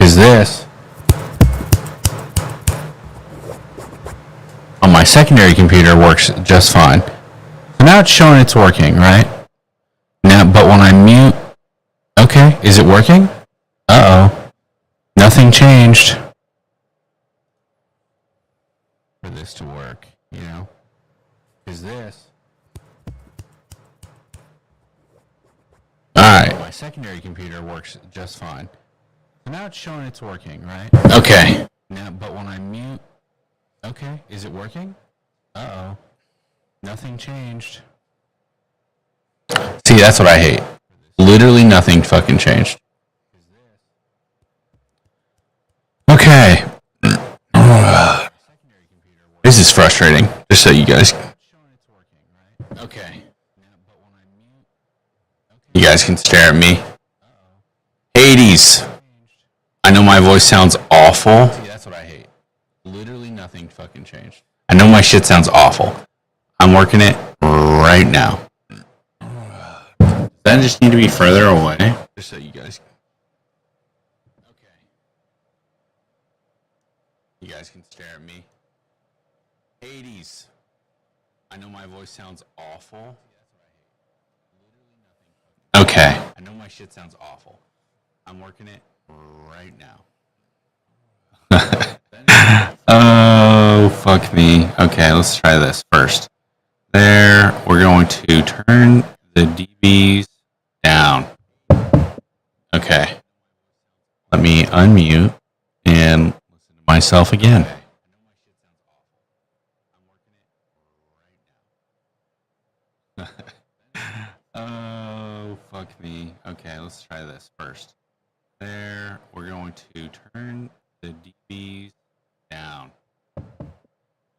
Is this on my secondary computer works just fine. So now it's showing it's working, right? Now, but when I mute, okay, is it working? Uh-oh. Nothing changed. For this to work, you know? Is this? Alright. My secondary computer works just fine. So now it's showing it's working, right? Okay. Now, but when I mute, okay, is it working? Uh-oh. Nothing changed. See, that's what I hate. Literally nothing fucking changed. Okay. This is frustrating, just so you guys... Okay. You guys can stare at me. Hades. I know my voice sounds awful. See, that's what I hate. Literally nothing fucking changed. I know my shit sounds awful. I'm working it right now. Does that just need to be further away? Just so you guys... Okay. You guys can stare at me. Hades. I know my voice sounds awful. Okay. I know my shit sounds awful. I'm working it right now. Oh, fuck me. Okay, let's try this first. There, we're going to turn the dBs down. Okay. Let me unmute and listen to myself again. Oh, fuck me. Okay, let's try this first. There, we're going to turn the dBs down.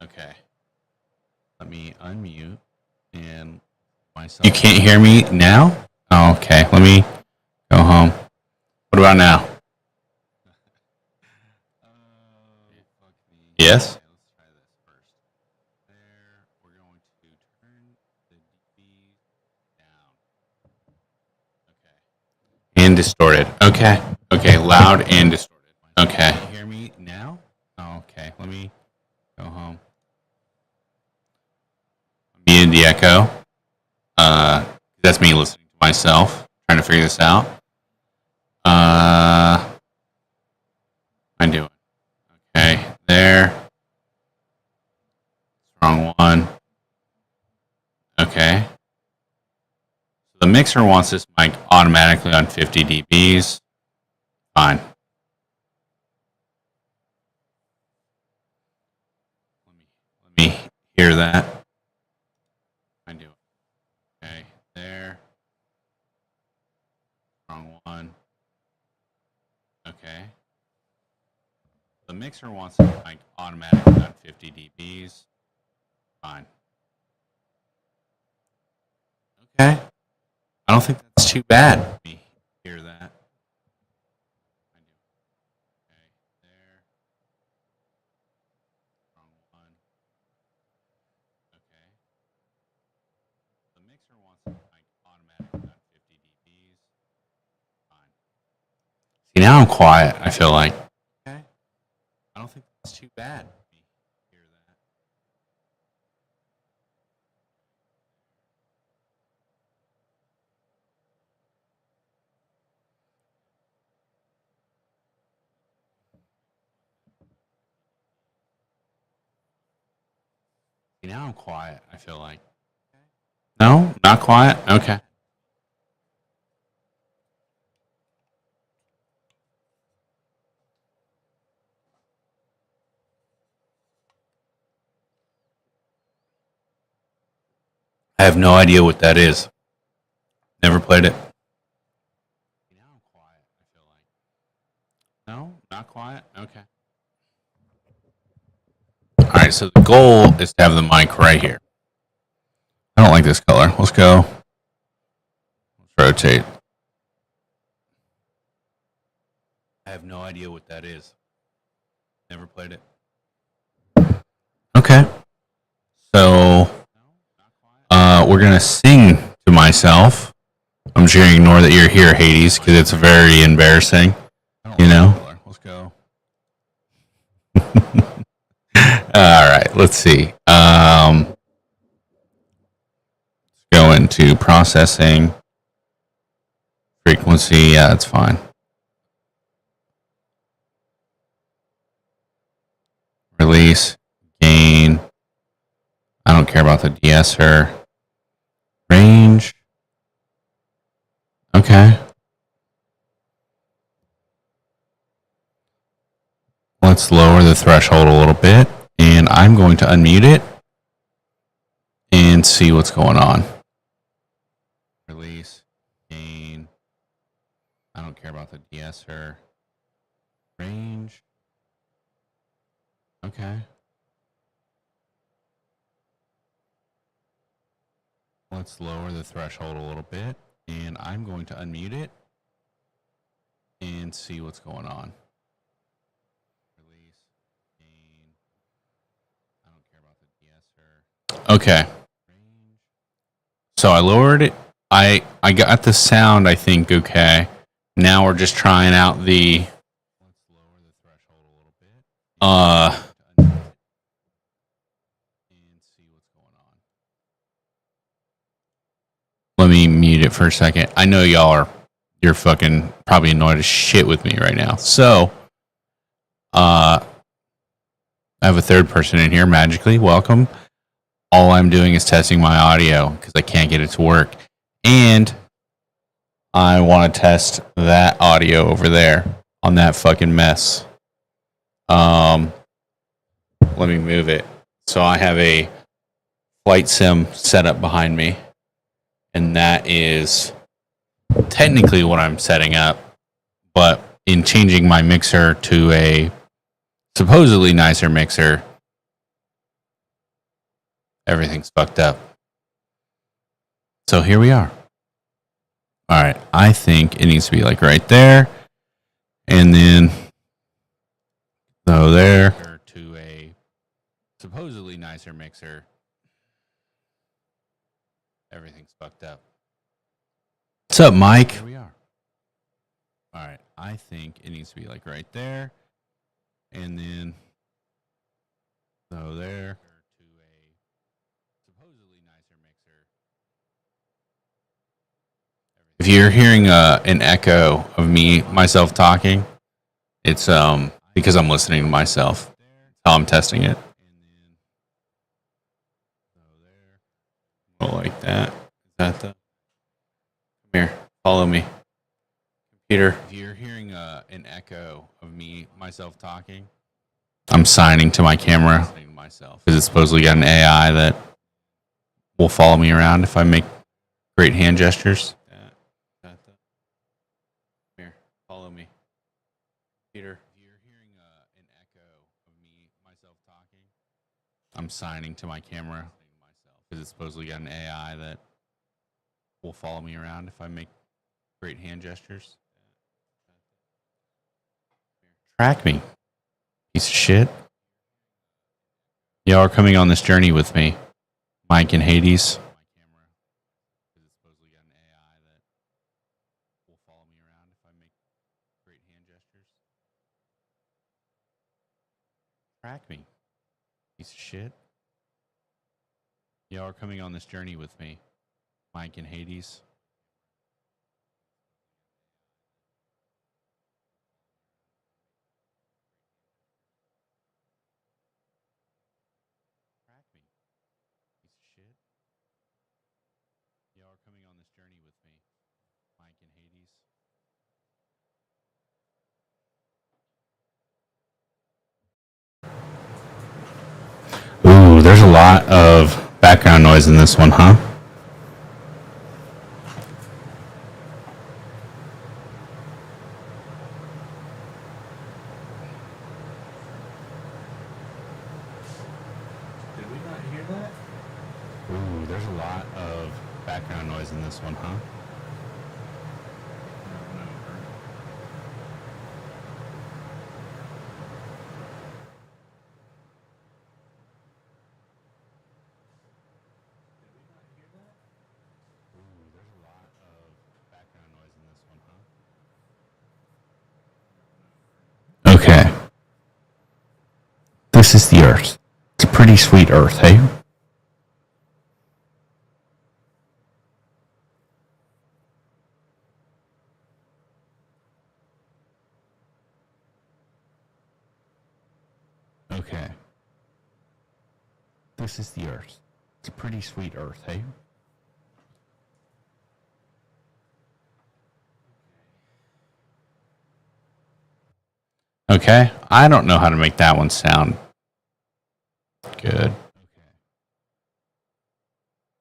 Okay. Let me unmute and myself. You can't hear me now? Oh, okay. Let me go home. What about now? Yes? And distorted. Okay. Okay, loud and distorted. Okay. Can you hear me now? Oh, okay. Let me go home. Muted the echo. That's me listening to myself, trying to figure this out. I'm doing. Okay, there. Wrong one. Okay. The mixer wants this mic automatically on 50 dBs. Fine. Let me hear that. I do. Okay, there. Wrong one. Okay. The mixer wants this mic automatically on 50 dBs. Fine. Okay. I don't think that's too bad. Let me hear that. I do. Okay, there. Wrong one. Okay. The mixer wants it like automatically on 50 dBs. Fine. See, now I'm quiet, I feel like. Okay. I don't think that's too bad. Let me hear that. Now I'm quiet, I feel like. No? Not quiet? Okay. I have no idea what that is. Never played it. Now I'm quiet, I feel like. No? Not quiet? Okay. Alright, so the goal is to have the mic right here. I don't like this color. Let's go. Let's rotate. I have no idea what that is. Never played it. Okay. So, we're going to sing to myself. I'm just going to ignore that you're here, Hades, because it's very embarrassing. You know? Let's All right, let's see. Go into processing. Frequency, yeah, that's fine. Release, gain. I don't care about the de-esser. Range. Okay. Let's lower the threshold a little bit. And I'm going to unmute it and see what's going on. Release, gain. I don't care about the de-esser. Range. Okay. Let's lower the threshold a little bit. And I'm going to unmute it and see what's going on. Release, gain. I don't care about the de-esser. Okay. So I lowered it. I got the sound, I think, okay. Now we're just trying out the let's lower the threshold a little bit. And see what's going on. Let me mute it for a second. I know you're fucking probably annoyed as shit with me right now. So I have a third person in here magically. Welcome. All I'm doing is testing my audio because I can't get it to work. And I want to test that audio over there on that fucking mess. Let me move it. So I have a flight sim set up behind me. And that is technically what I'm setting up. But in changing my mixer to a supposedly nicer mixer, everything's fucked up. So here we are. All right. I think it needs to be like right there. And then so there to a supposedly nicer mixer. Everything's fucked up. What's up, Mike? Here we are. All right. I think it needs to be like right there. And then so there. If you're hearing an echo of myself talking, it's because I'm listening to myself. How I'm testing it. Oh, like that. Is that the? Come here. Follow me. Computer. If you're hearing an echo of myself talking, I'm signing to my camera because it's supposedly got an AI that will follow me around if I make great hand gestures. Here, follow me. Peter, if you're hearing an echo of myself talking, I'm signing to my camera because it's supposedly got an AI that will follow me around if I make great hand gestures. Track me, piece of shit. Y'all are coming on this journey with me, Mike and Hades. Track me, piece of shit. Y'all are coming on this journey with me, Mike and Hades. Track me, piece of shit. Y'all are coming on this journey with me, Mike and Hades. Ooh, there's a lot of background noise in this one, huh? Did we not hear that? Ooh, there's a lot of background noise in this one, huh? Okay. This is the Earth. a pretty sweet earth, hey? Okay. This is the earth. It's a pretty sweet earth, hey? Okay, I don't know how to make that one sound good. Okay.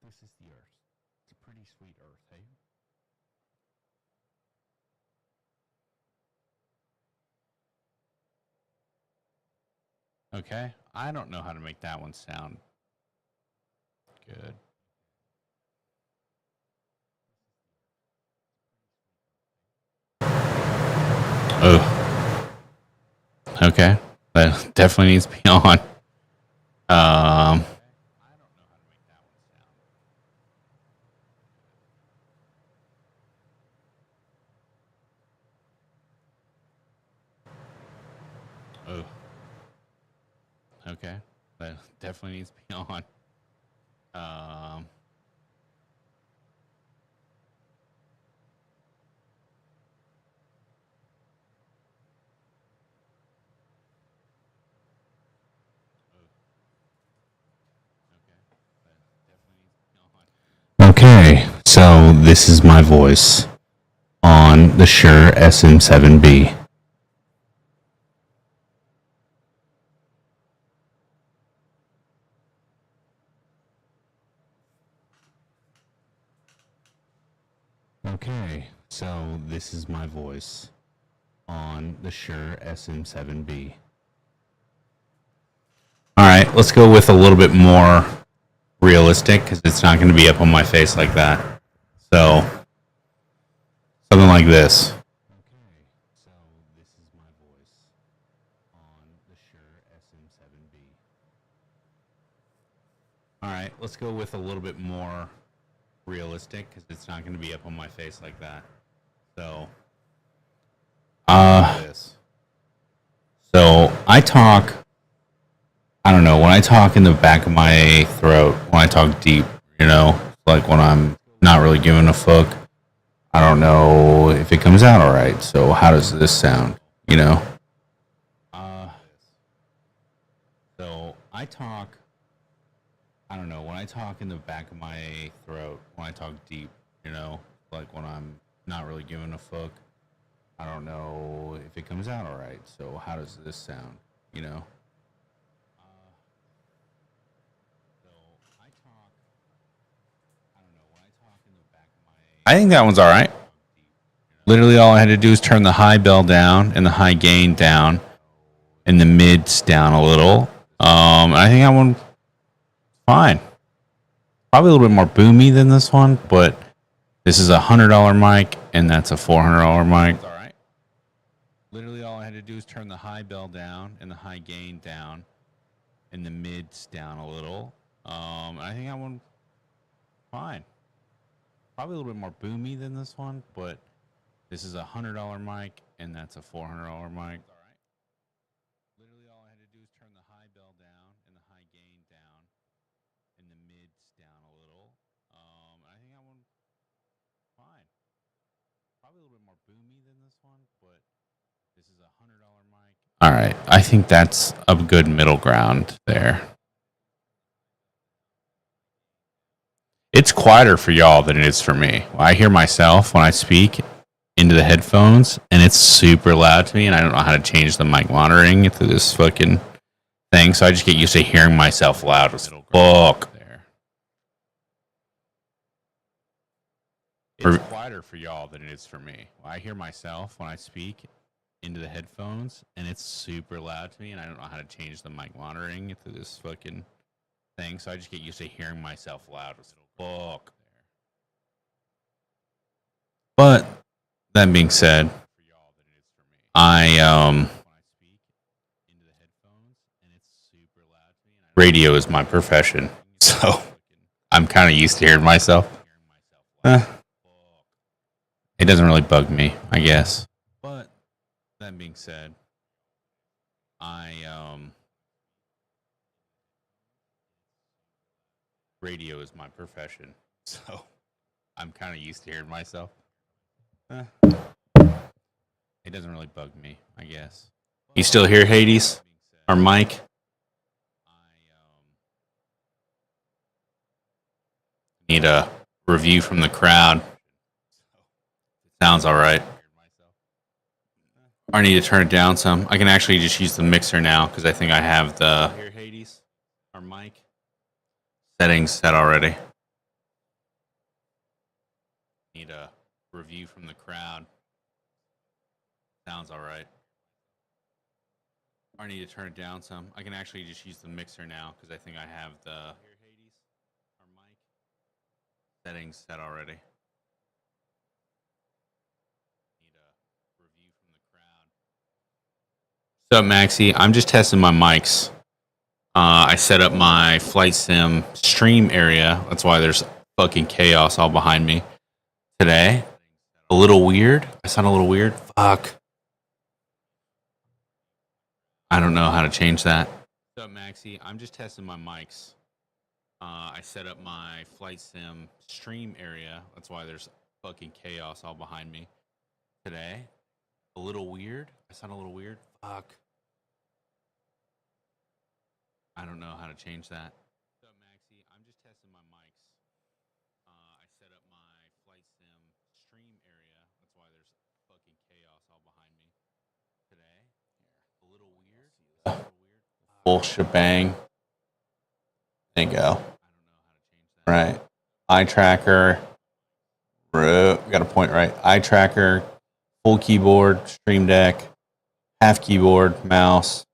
This is the earth. It's a pretty sweet earth, hey? Okay, I don't know how to make that one sound good. Oh. Okay, that definitely needs to be on. Oh. Okay, that definitely needs to be on. Okay, so this is my voice on the Shure SM7B. Okay, so this is my voice on the Shure SM7B. All right, let's go with a little bit more realistic because it's not going to be up on my face like that. So, something like this. Okay, so this is my voice on the Shure SM7B. All right, let's go with a little bit more realistic because it's not going to be up on my face like that. So, this. So I talk. I don't know when I talk in the back of my throat. When I talk deep, like when I'm not really giving a fuck. I don't know if it comes out all right. So how does this sound? So I talk. I don't know when I talk in the back of my throat. When I talk deep, like when I'm not really giving a fuck. I don't know if it comes out all right. So how does this sound? I think that one's all right. Literally, all I had to do is turn the high bell down and the high gain down, and the mids down a little. I think that one fine. Probably a little bit more boomy than this one, but this is $100 mic, and that's a $400 mic. All right. Literally, all I had to do is turn the high bell down and the high gain down, and the mids down a little. I think that one fine. Probably a little bit more boomy than this one, but this is $100 mic, and that's a $400 mic. All right. Literally, all I had to do is turn the high bell down and the high gain down, and the mids down a little. I think that one fine. Probably a little bit more boomy than this one, but this is $100 mic. All right, I think that's a good middle ground there. It's quieter for y'all than it is for me. I hear myself when I speak into the headphones, and it's super loud to me, and I don't know how to change the mic monitoring through this fucking thing, so I just get used to hearing myself loud. Fuck. It's quieter for y'all than it is for me. I hear myself when I speak into the headphones, and it's super loud to me, and I don't know how to change the mic monitoring through this fucking thing, so I just get used to hearing myself loud. Fuck. But that being said, radio is my profession, so I'm kind of used to hearing myself. It doesn't really bug me, I guess. But that being said, radio is my profession, so I'm kind of used to hearing myself. It doesn't really bug me, I guess. You still hear Hades? Or Mike? Need a review from the crowd. Sounds all right. I need to turn it down some. I can actually just use the mixer now because I think I have the Hades or Mike settings set already. Need a review from the crowd. Sounds all right. I need to turn it down some. I can actually just use the mixer now because I think I have the Hades or Mike settings set already. Need a review from the crowd. What's up, Maxie? I'm just testing my mics. I set up my Flight Sim stream area. That's why there's fucking chaos all behind me today. A little weird. I sound a little weird. Fuck. I don't know how to change that. What's up, Maxie? I'm just testing my mics. I set up my Flight Sim stream area. That's why there's fucking chaos all behind me today. A little weird. I sound a little weird. Fuck. I don't know how to change that. What's up, Maxie? I'm just testing my mics. I set up my Flight Sim stream area. That's why there's fucking chaos all behind me today. A little weird. Full shebang. There you go. Right. Eye tracker. Got a point right. Eye tracker. Full keyboard. Stream Deck. Half keyboard. Mouse.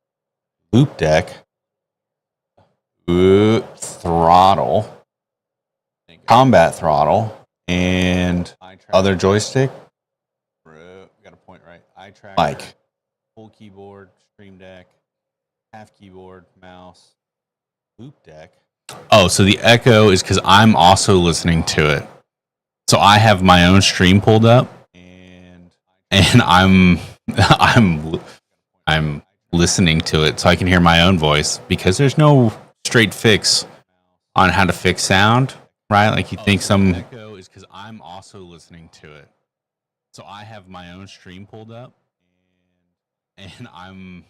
Loop deck. Throttle. Combat throttle. And other joystick. Got a point right. Eye tracker. Mic. Full keyboard. Stream Deck. Half keyboard. Mouse. Loop deck. Oh, so the echo is because I'm also listening to it. So I have my own stream pulled up, and I'm listening to it so I can hear my own voice because there's no straight fix on how to fix sound, right? Like you think some echo is because I'm also listening to it. So I have my own stream pulled up, and I'm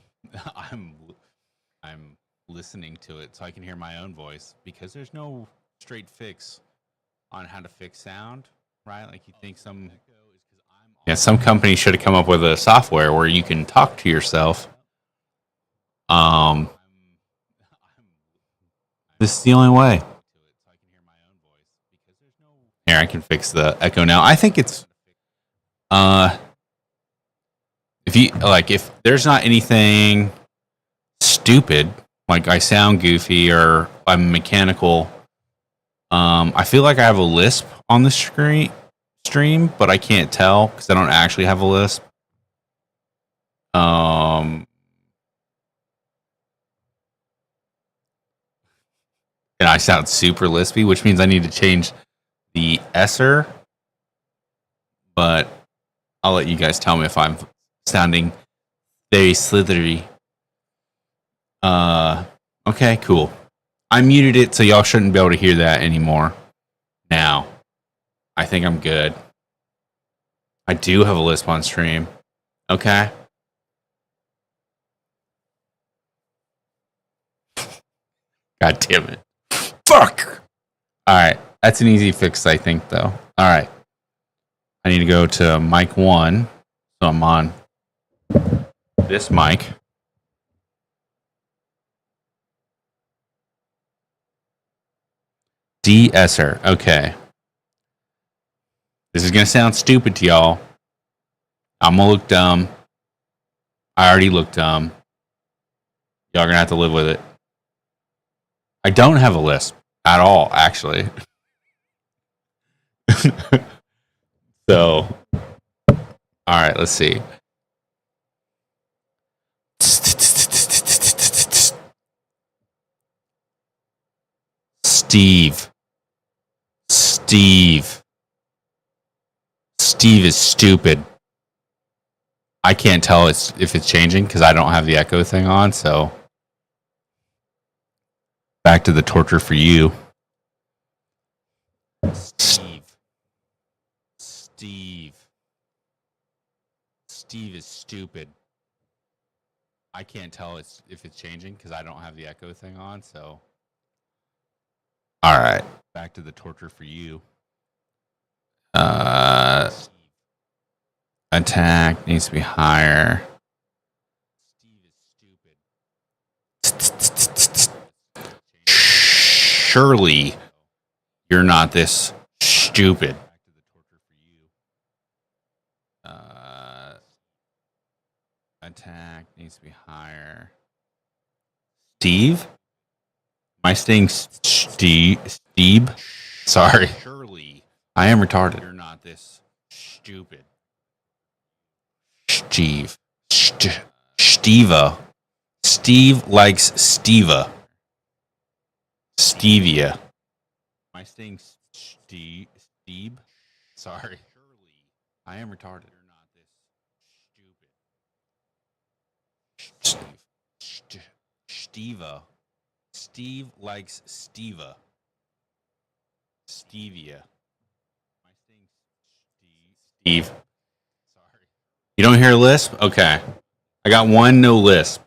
listening to it so I can hear my own voice because there's no straight fix on how to fix sound, right? Like you think some company should have come up with a software where you can talk to yourself. This is the only way. Here, I can fix the echo now. I think it's if there's not anything stupid, like I sound goofy or I'm mechanical. I feel like I have a lisp on the stream, but I can't tell because I don't actually have a lisp. And I sound super lispy, which means I need to change the esser. But I'll let you guys tell me if I'm sounding very slithery. Okay, cool. I muted it, so y'all shouldn't be able to hear that anymore. Now, I think I'm good. I do have a lisp on stream. Okay. God damn it. Fuck! Alright, that's an easy fix, I think, though. Alright. I need to go to mic 1, so I'm on this mic. De-esser. Okay. This is going to sound stupid to y'all. I'm going to look dumb. I already look dumb. Y'all are going to have to live with it. I don't have a lisp at all, actually. So, alright, let's see. Steve is stupid. I can't tell if it's changing because I don't have the echo thing on, so back to the torture for you. Steve is stupid. I can't tell if it's changing because I don't have the echo thing on, so. All right. Back to the torture for you. Attack needs to be higher. Surely you're not this stupid. Attack needs to be higher. Steve? Am I saying Steve? Sorry. Surely. I am retarded. You're not this stupid. Steve. Steva. Steve likes Steva. Stevia. Am I saying Steve? Sorry. Surely. I am retarded. You're not this stupid. Steva. Steve likes Steva. Stevia. Am I saying Steve? Sorry. You don't hear lisp? Okay. I got one no lisp.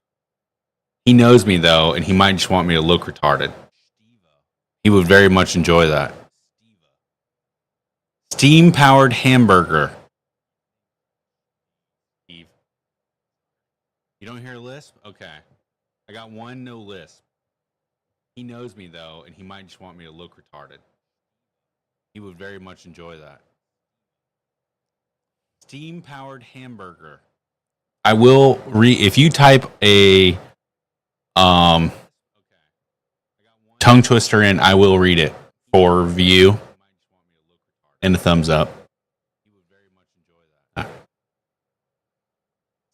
He knows me though, and he might just want me to look retarded. He would very much enjoy that. Steam-powered hamburger. Steve. You don't hear lisp? Okay. I got one no lisp. He knows me though, and he might just want me to look retarded. He would very much enjoy that. Steam-powered hamburger. I will if you type a tongue twister in, I will read it for view and a thumbs up. He would very much enjoy that.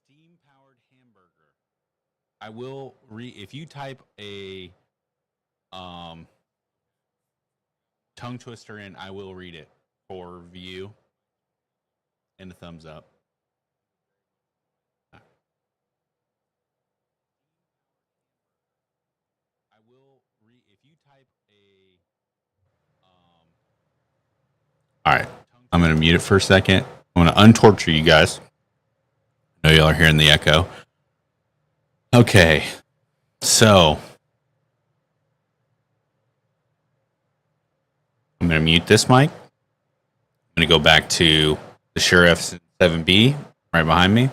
Steam-powered hamburger. I will if you type a tongue twister in, I will read it for view and a thumbs up. If you type a all right, I'm going to mute it for a second. I'm going to untorture you guys. I know y'all are hearing the echo. Okay, so I'm going to mute this mic. I'm going to go back to the Shure F7B right behind me.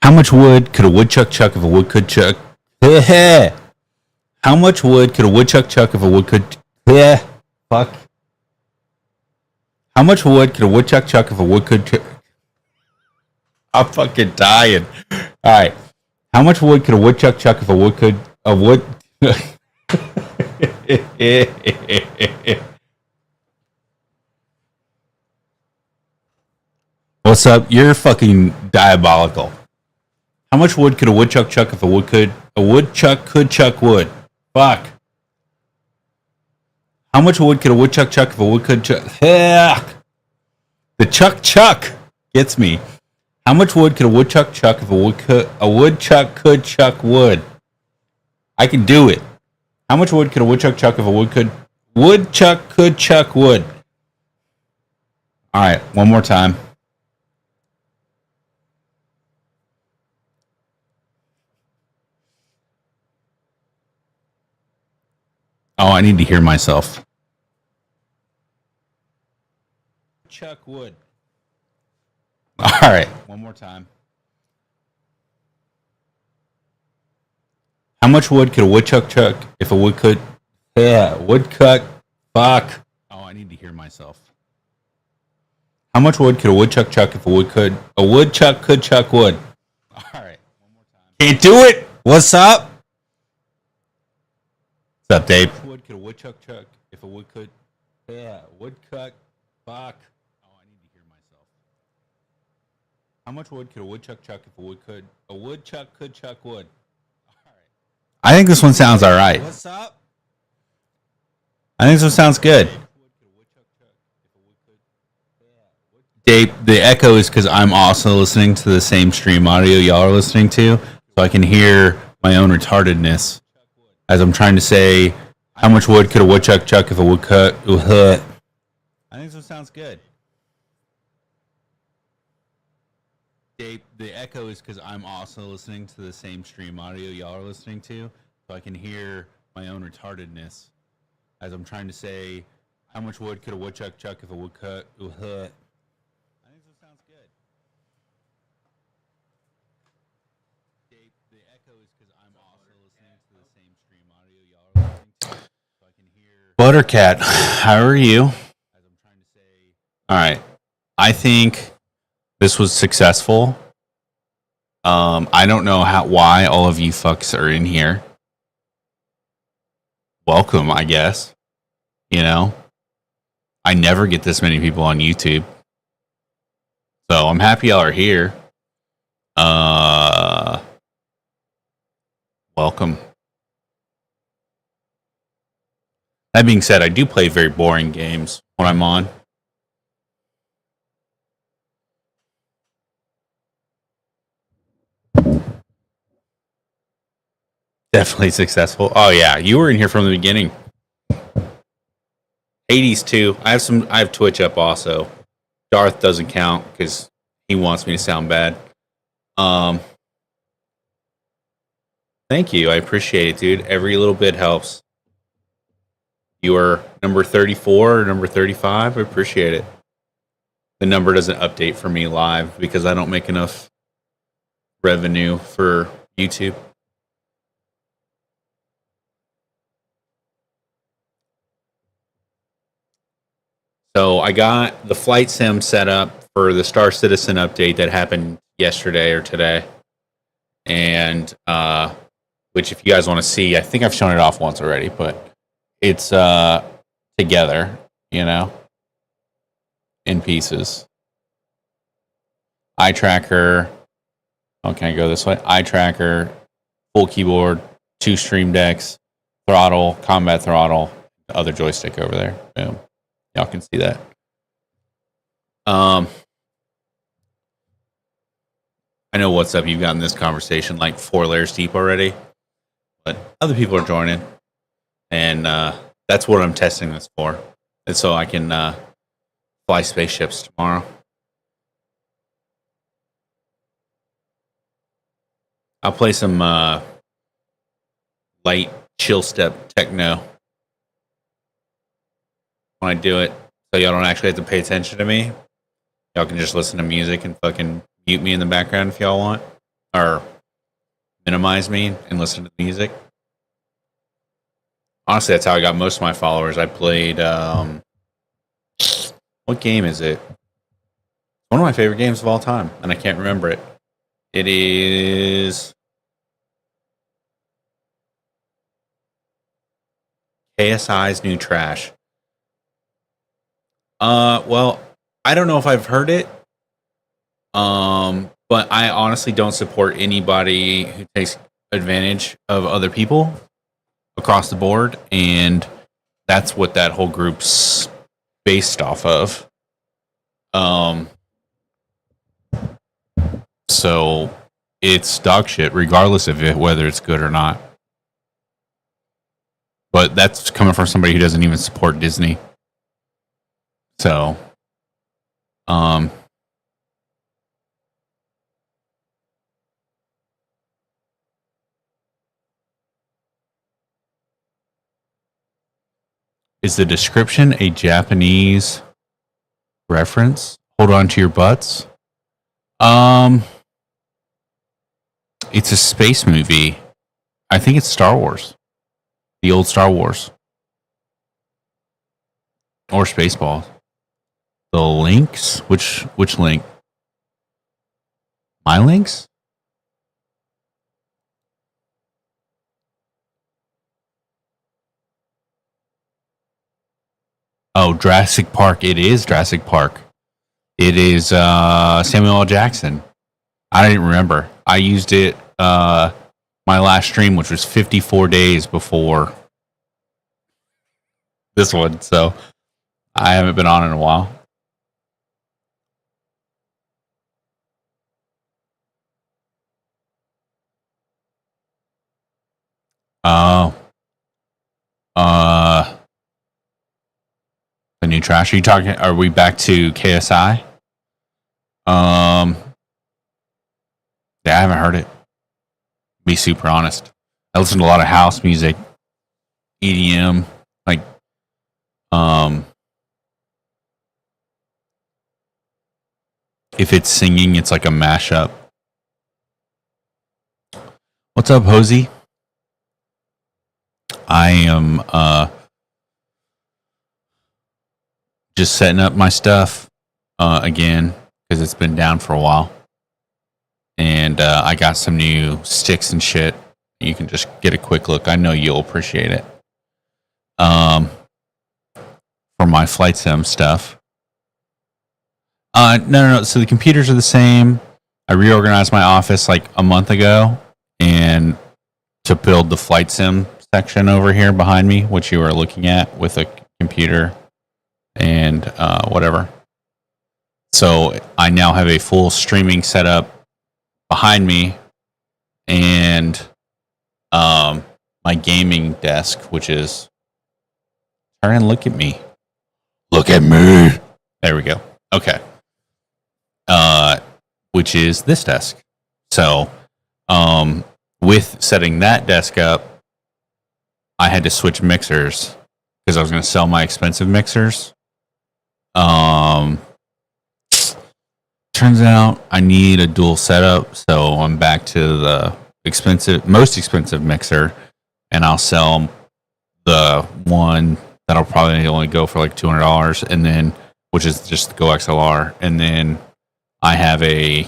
How much wood could a woodchuck chuck if a wood could chuck? How much wood could a woodchuck chuck if a wood could? Fuck. How much wood could a woodchuck chuck if a wood could? I'm fucking dying. All right. How much wood could a woodchuck chuck if a wood could? A wood. What's up? You're fucking diabolical. How much wood could a woodchuck chuck if a wood could? A woodchuck could chuck wood. Fuck. How much wood could a woodchuck chuck if a wood could chuck? The chuck gets me. How much wood could a woodchuck chuck if a woodchuck could chuck wood? I can do it. How much wood could a woodchuck chuck if a woodchuck could chuck wood? All right, one more time. Oh, I need to hear myself. Chuck wood. All right, one more time. How much wood could a woodchuck chuck if a wood could? Woodchuck. Fuck. Oh, I need to hear myself. How much wood could a woodchuck chuck if a woodchuck could chuck wood? All right, one more time. Can't do it. What's up? What's up, Dave? How much wood could a woodchuck chuck if a wood could? Woodchuck. Fuck. Oh, I need to hear myself. How much wood could a woodchuck chuck if a woodchuck could chuck wood? All right. I think this one sounds all right. What's up? I think this one sounds good. Dave, the echo is because I'm also listening to the same stream audio y'all are listening to, so I can hear my own retardedness as I'm trying to say how much wood could a woodchuck chuck if a woodcut. I think this sounds good. Dave, the echo is because I'm also listening to the same stream audio y'all are listening to, so I can hear my own retardedness as I'm trying to say how much wood could a woodchuck chuck if a woodcut. I think this sounds good. Dave, the echo is because I'm also listening to the same stream audio y'all are listening to, so I can hear. Buttercat, how are you? As I'm trying to say. All right, I think this was successful. I don't know why all of you fucks are in here. Welcome, I guess. You know, I never get this many people on YouTube. So I'm happy y'all are here. Welcome. That being said, I do play very boring games when I'm on. Definitely successful. Oh yeah, you were in here from the beginning. Hades too. I have Twitch up also. Darth doesn't count because he wants me to sound bad. Thank you. I appreciate it, dude. Every little bit helps. You are number 34 or number 35. I appreciate it. The number doesn't update for me live because I don't make enough revenue for YouTube. So I got the flight sim set up for the Star Citizen update that happened yesterday or today. And which if you guys want to see, I think I've shown it off once already, but it's together, you know, in pieces. Eye tracker. Oh, can I go this way? Eye tracker, full keyboard, 2 stream decks, throttle, combat throttle, the other joystick over there. Boom. Y'all can see that. I know what's up. You've gotten this conversation like 4 layers deep already, but other people are joining, and that's what I'm testing this for, and so I can fly spaceships tomorrow. I'll play some light chill step techno when I do it, so y'all don't actually have to pay attention to me. Y'all can just listen to music and fucking mute me in the background if y'all want, or minimize me and listen to the music. Honestly, that's how I got most of my followers. I played what game is it? One of my favorite games of all time, and I can't remember it. It is KSI's New Trash. Well, I don't know if I've heard it. But I honestly don't support anybody who takes advantage of other people across the board, and that's what that whole group's based off of. So it's dog shit, regardless of whether it's good or not. But that's coming from somebody who doesn't even support Disney. So, is the description a Japanese reference? Hold on to your butts. It's a space movie. I think it's Star Wars. The old Star Wars. Or Spaceballs. The links? Which link? My links? Oh, Jurassic Park. It is Jurassic Park. It is Samuel L. Jackson. I didn't remember. I used it my last stream, which was 54 days before this one, so I haven't been on in a while. Oh. The new trash. Are you talking? Are we back to KSI? Yeah, I haven't heard it. Be super honest. I listen to a lot of house music, EDM, like if it's singing, it's like a mashup. What's up, Hosey? I am just setting up my stuff again because it's been down for a while. And I got some new sticks and shit. You can just get a quick look. I know you'll appreciate it. For my flight sim stuff. No. So the computers are the same. I reorganized my office like a month ago, and to build the flight sim section over here behind me, which you are looking at with a computer and whatever. So I now have a full streaming setup behind me, and my gaming desk, which is turn and look at me. Look at me. There we go. Okay. Which is this desk. So, with setting that desk up, I had to switch mixers because I was going to sell my expensive mixers. Turns out I need a dual setup, so I'm back to the most expensive mixer, and I'll sell the one that'll probably only go for like $200, and then which is just the Go XLR, and then I have a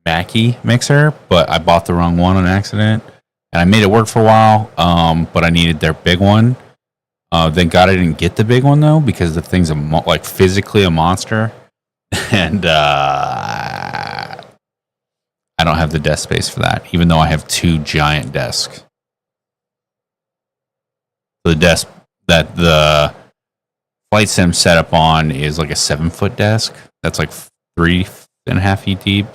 Mackie mixer, but I bought the wrong one on accident, and I made it work for a while, but I needed their big one. Thank God I didn't get the big one though, because the thing's like physically a monster, and I don't have the desk space for that, even though I have two giant desks. The desk that the flight sim setup on is like a 7-foot desk that's like 3.5 feet deep,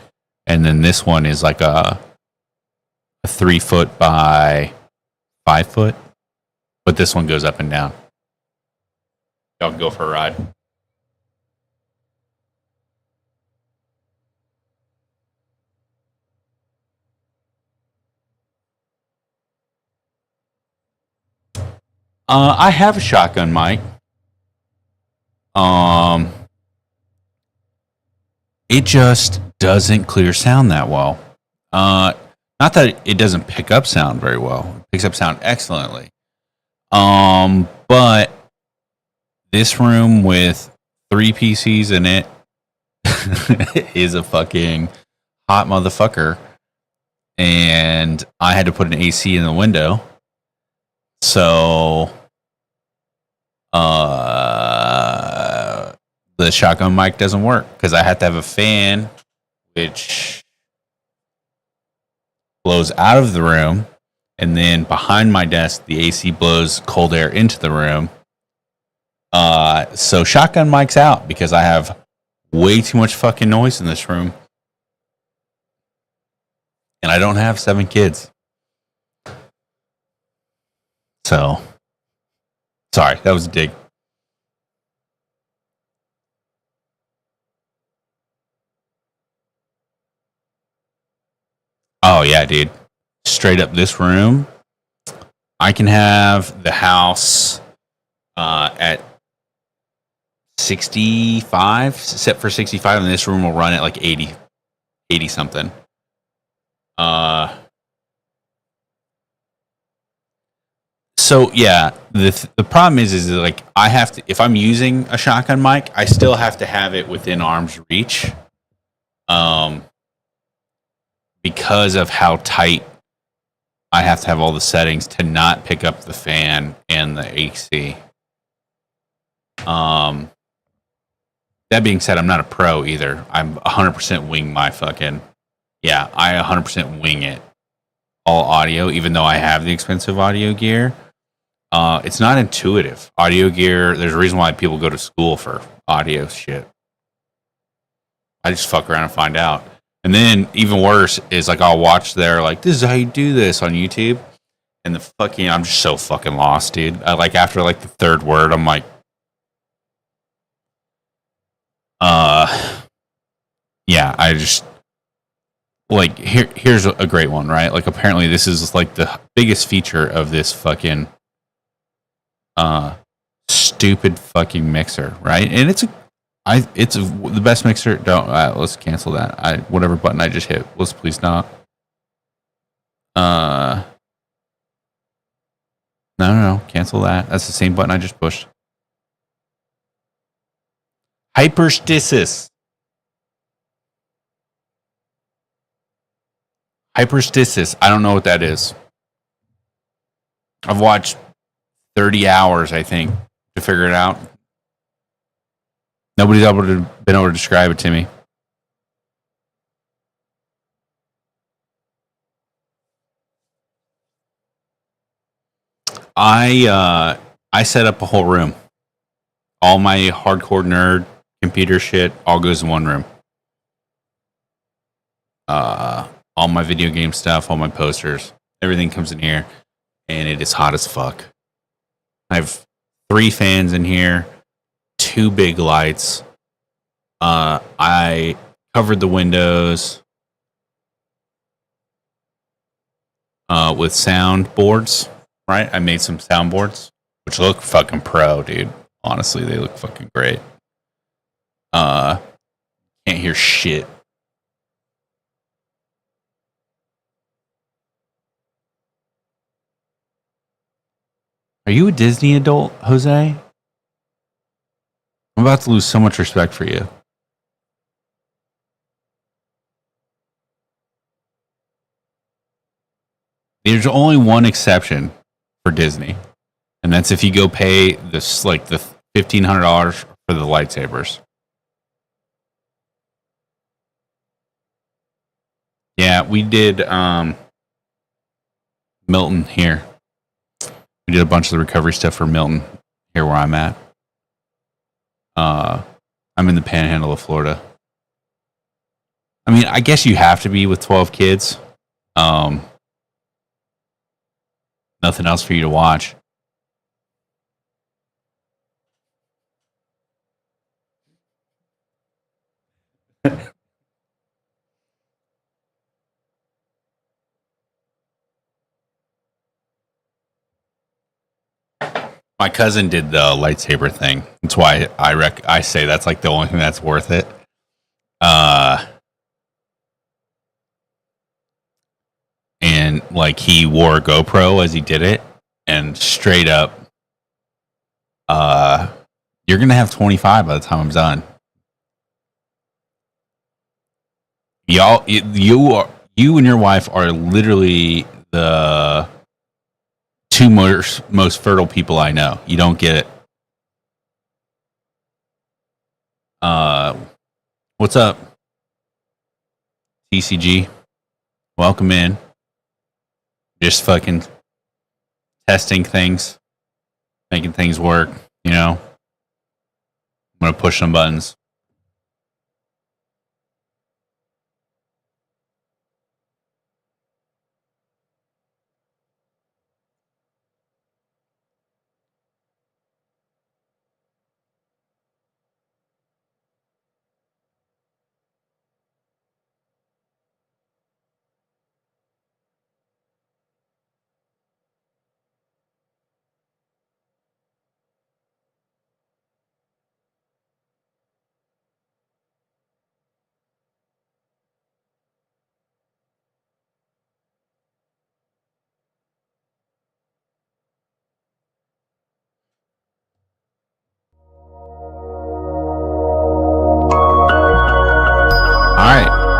and then this one is like a 3-foot by 5-foot, but this one goes up and down. Y'all can go for a ride. I have a shotgun mic. It just doesn't clear sound that well. Not that it doesn't pick up sound very well. It picks up sound excellently. But this room with 3 PCs in it is a fucking hot motherfucker. And I had to put an AC in the window. So the shotgun mic doesn't work because I have to have a fan which blows out of the room, and then behind my desk the AC blows cold air into the room. So shotgun mic's out because I have way too much fucking noise in this room, and I don't have 7 kids. So sorry, that was a dig. Oh yeah, dude. Straight up this room, I can have the house at 65, set for 65, and this room will run at like 80 something. So yeah, the problem is like I have to, if I'm using a shotgun mic, I still have to have it within arm's reach, because of how tight I have to have all the settings to not pick up the fan and the AC. That being said, I'm not a pro either. I'm 100% wing my fucking, yeah, I 100% wing it. All audio, even though I have the expensive audio gear. It's not intuitive. Audio gear, there's a reason why people go to school for audio shit. I just fuck around and find out. And then even worse is like I'll watch their like this is how you do this on YouTube, and the fucking I'm just so fucking lost, dude. I like after like the third word, I'm like, yeah, I just like here's a great one, right? Like apparently this is like the biggest feature of this fucking stupid fucking mixer, right? And it's the best mixer. Don't let's cancel that. Whatever button I just hit. Let's please not. No, cancel that. That's the same button I just pushed. Hyperstasis. Hyperstasis. I don't know what that is. I've watched 30 hours, I think, to figure it out. Nobody's been able to describe it to me. I set up a whole room. All my hardcore nerd computer shit all goes in one room. All my video game stuff, all my posters, everything comes in here, and it is hot as fuck. I have 3 fans in here, 2 big lights. I covered the windows with soundboards, right? I made some soundboards, which look fucking pro, dude. Honestly, they look fucking great. Can't hear shit. Are you a Disney adult, Jose? I'm about to lose so much respect for you. There's only one exception for Disney, and that's if you go pay this like the $1,500 for the lightsabers. Yeah, we did Milton here. We did a bunch of the recovery stuff for Milton here where I'm at. I'm in the panhandle of Florida. I mean, I guess you have to be with 12 kids. Nothing else for you to watch. My cousin did the lightsaber thing. That's why I say that's like the only thing that's worth it. And like he wore a GoPro as he did it, and straight up, you're gonna have 25 by the time I'm done. Y'all, you and your wife are literally the 2 most fertile people I know. You don't get it. What's up, TCG? Welcome in. Just fucking testing things, making things work, you know. I'm gonna push some buttons.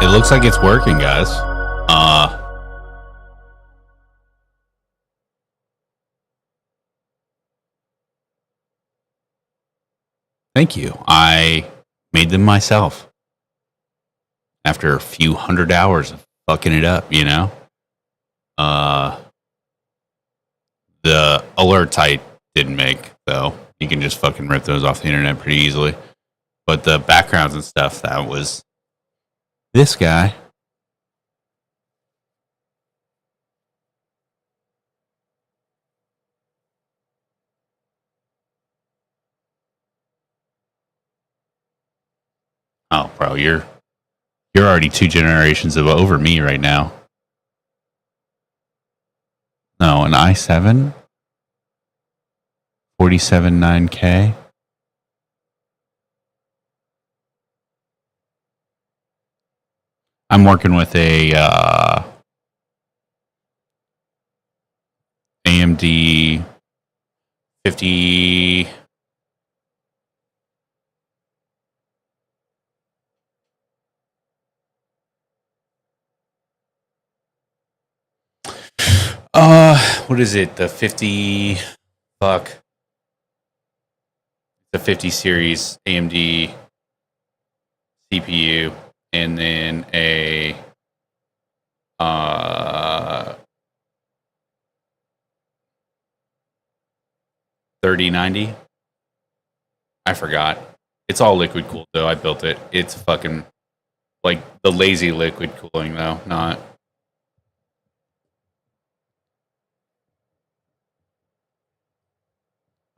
It looks like it's working, guys. Thank you. I made them myself after a few hundred hours of fucking it up, you know? The alerts I didn't make, though. You can just fucking rip those off the internet pretty easily. But the backgrounds and stuff, that was this guy. Oh, bro, you're already 2 generations of over me right now. No, an i7, 47.9K. I'm working with a AMD 50. What is it? The 50. Fuck. The 50 series AMD CPU, and then a 3090. I forgot. It's all liquid cooled though. I built it. It's fucking like the lazy liquid cooling though, not.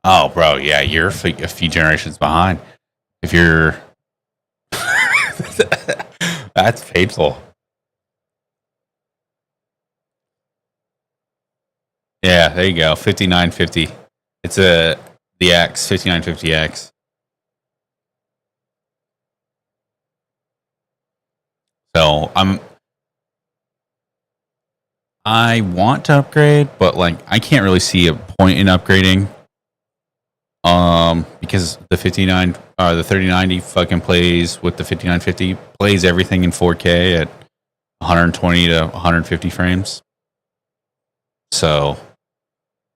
Oh, bro, yeah, you're a few generations behind. If you're, that's painful. Yeah, there you go. 5950. It's the X 5950X. So I want to upgrade, but like I can't really see a point in upgrading. Because the 3090 fucking plays with the 5950, plays everything in 4K at 120 to 150 frames. So,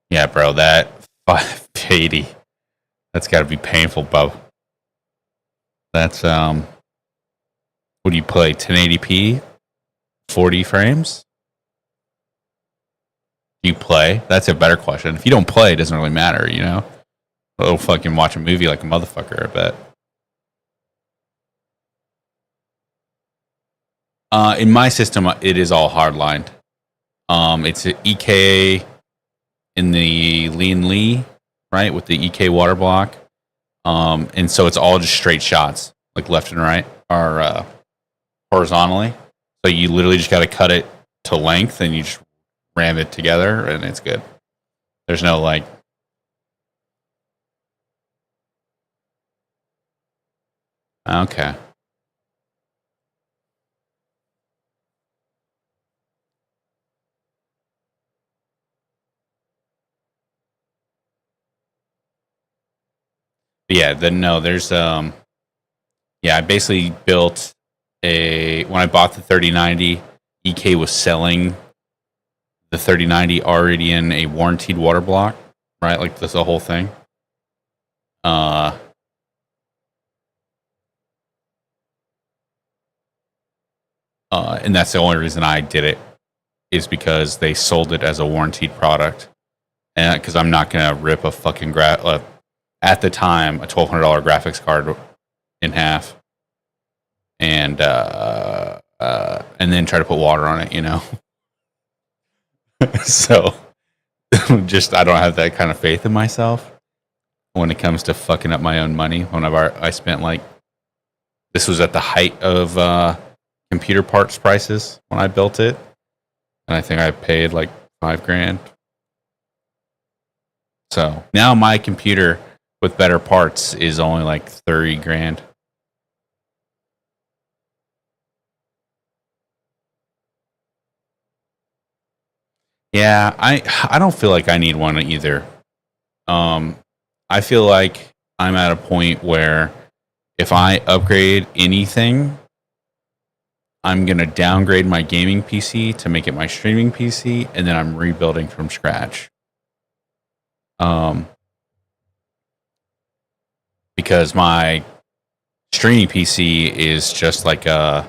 yeah, bro, that 580, that's got to be painful, bro. That's what do you play? 1080p, 40 frames? Do you play? That's a better question. If you don't play, it doesn't really matter, you know? I'll fucking watch a movie like a motherfucker, I bet. In my system, it is all hardlined. It's an EK in the Lean Lee, right, with the EK water block. And so it's all just straight shots, like left and right, or horizontally. So you literally just got to cut it to length, and you just ram it together, and it's good. There's no like. Okay. But yeah, no, there's yeah, I basically built when I bought the 3090, EK was selling the 3090 already in a warranted water block, right? Like this the whole thing. And that's the only reason I did it, is because they sold it as a warranted product, and because I'm not gonna rip a fucking at the time a $1,200 graphics card in half, and then try to put water on it, you know. So just I don't have that kind of faith in myself when it comes to fucking up my own money. Whenever I spent like, this was at the height of computer parts prices when I built it, and I think I paid like $5,000. So now my computer with better parts is only like $30,000. Yeah, I don't feel like I need one either. I feel like I'm at a point where if I upgrade anything, I'm gonna downgrade my gaming PC to make it my streaming PC, and then I'm rebuilding from scratch. Because my streaming PC is just like an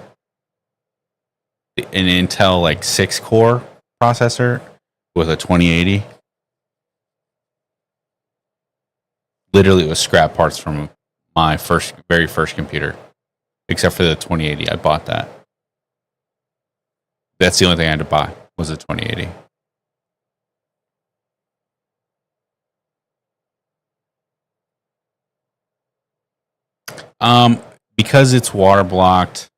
Intel like 6-core processor with a 2080. Literally, it was scrap parts from my very first computer, except for the 2080. I bought that. That's the only thing I had to buy, was a 2080. because it's water blocked,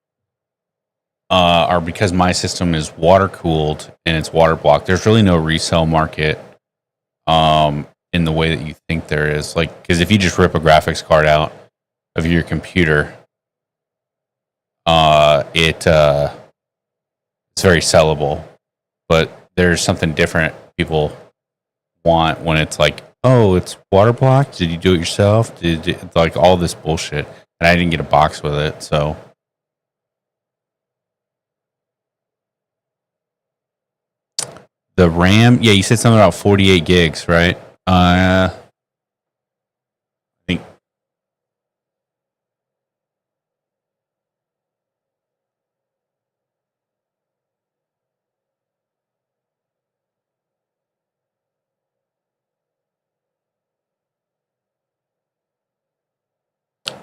or because my system is water cooled and it's water blocked, there's really no resale market in the way that you think there is. Like, because if you just rip a graphics card out of your computer, it's very sellable. But there's something different people want when it's like, oh, it's water blocked. Did you do it yourself? Like all this bullshit, and I didn't get a box with it, so. The RAM, yeah, you said something about 48 gigs, right? I think.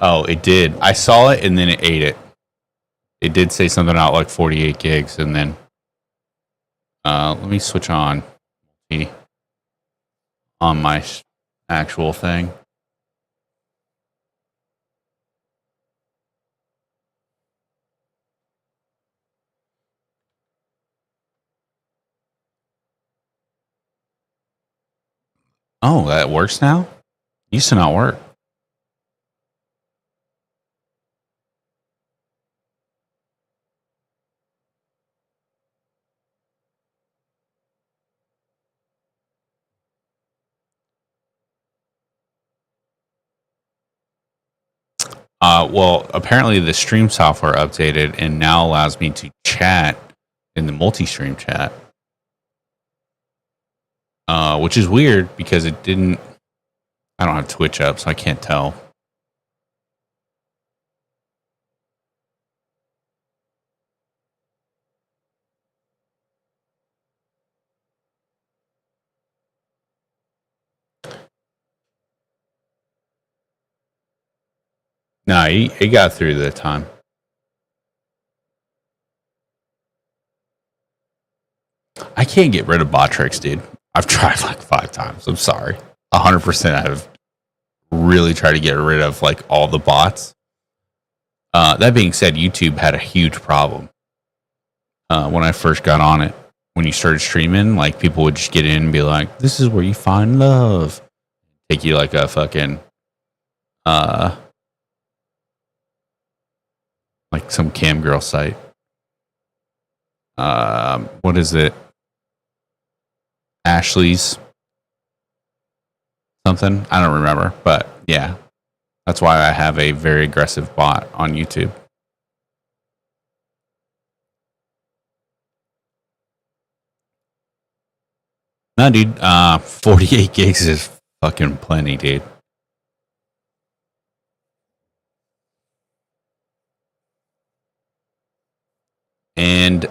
Oh, it did. I saw it and then it ate it. It did say something about like 48 gigs, and then let me switch on my actual thing. Oh, that works now? Used to not work. Well, apparently the stream software updated and now allows me to chat in the multi-stream chat, which is weird because it didn't. I don't have Twitch up, so I can't tell. No, he got through the time. I can't get rid of Botrix, dude. I've tried like 5 times. I'm sorry. 100% I've really tried to get rid of like all the bots. That being said, YouTube had a huge problem when I first got on it. When you started streaming, like people would just get in and be like, "This is where you find love." Take you like a fucking like some cam girl site. What is it? Ashley's something. I don't remember, but yeah, that's why I have a very aggressive bot on YouTube. No, dude, 48 gigs is fucking plenty, dude. And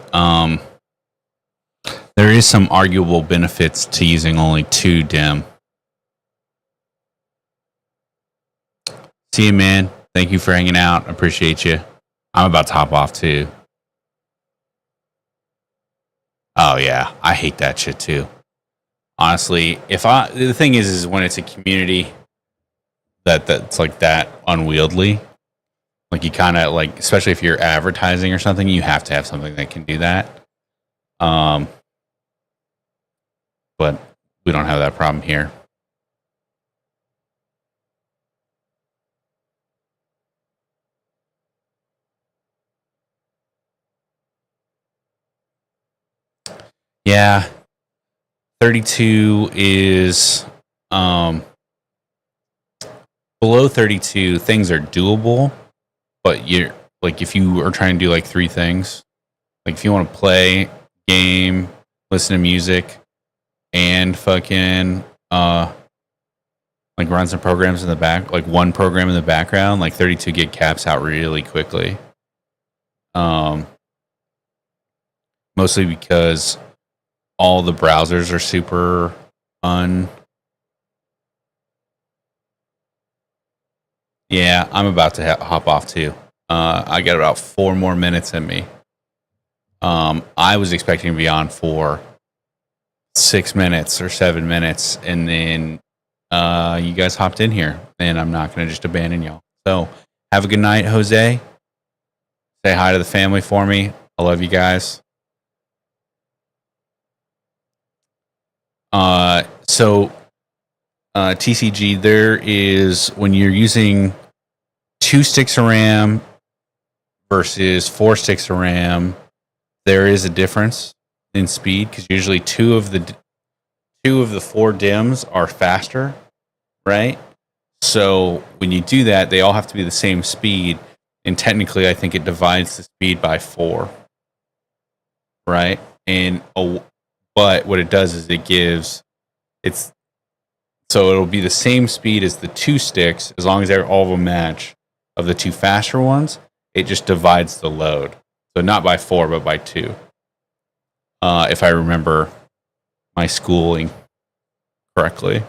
there is some arguable benefits to using only 2 DIMM. See you, man. Thank you for hanging out. Appreciate you. I'm about to hop off too. Oh yeah, I hate that shit too. Honestly, the thing is when it's a community that's like that unwieldy, like you kind of like, especially if you're advertising or something, you have to have something that can do that. But we don't have that problem here. Yeah, 32 is below 32. Things are doable, but you're like if you are trying to do like 3 things, like if you want to play, game, listen to music, and fucking like run some programs in the back, like one program in the background, like 32 gig caps out really quickly. Mostly because all the browsers are super Yeah, I'm about to hop off too. I got about 4 more minutes in me. I was expecting to be on for 6 minutes or 7 minutes, and then you guys hopped in here, and I'm not going to just abandon y'all. So Have a good night, Jose. Say hi to the family for me. I love you guys. So TCG, there is when you're using 2 sticks of RAM versus 4 sticks of RAM, there is a difference in speed because usually two of the 4 DIMMs are faster, right? So when you do that, they all have to be the same speed, and technically, I think it divides the speed by 4, right? But what it does is it's so it'll be the same speed as the 2 sticks as long as all of them match. Of the 2 faster ones, it just divides the load. So not by 4, but by 2. If I remember my schooling correctly.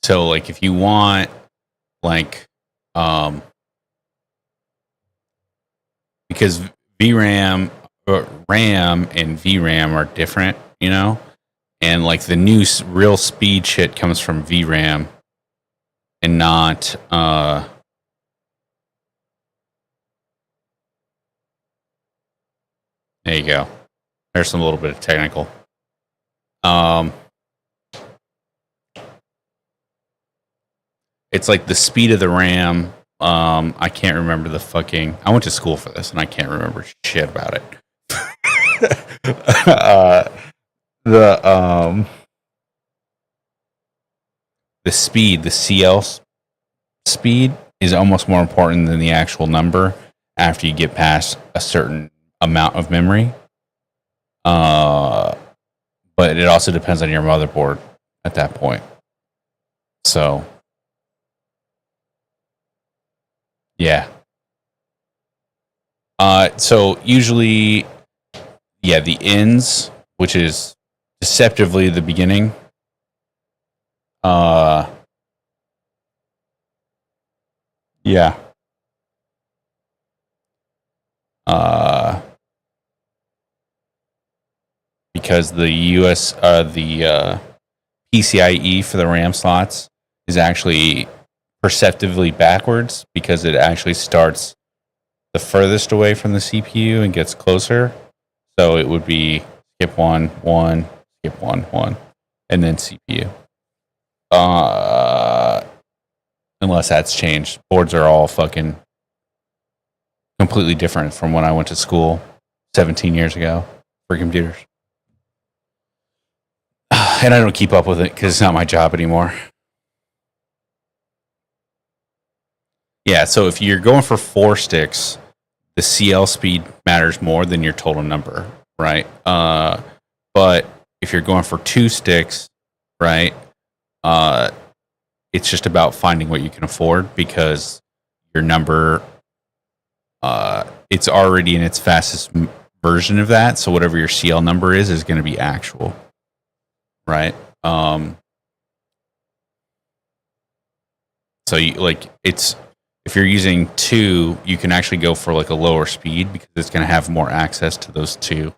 So like if you want like because VRAM or RAM and VRAM are different, you know? And like the new real speed shit comes from VRAM and not there you go. There's some little bit of technical. It's like the speed of the RAM. I can't remember the fucking. I went to school for this, and I can't remember shit about it. The speed, the CL speed, is almost more important than the actual number after you get past a certain amount of memory. But it also depends on your motherboard at that point. So, yeah. So usually, yeah, the ins, which is deceptively the beginning. Yeah. Because the PCIe for the RAM slots is actually perceptively backwards because it actually starts the furthest away from the CPU and gets closer. So it would be skip 1, 1, skip 1, 1, and then CPU. Unless that's changed. Boards are all fucking completely different from when I went to school 17 years ago for computers. And I don't keep up with it because it's not my job anymore. Yeah, so if you're going for 4 sticks, the CL speed matters more than your total number, right? But if you're going for 2 sticks, right, it's just about finding what you can afford because your number, it's already in its fastest version of that. So whatever your CL number is going to be actual, right? So you like it's if you're using 2, you can actually go for like a lower speed because it's going to have more access to those 2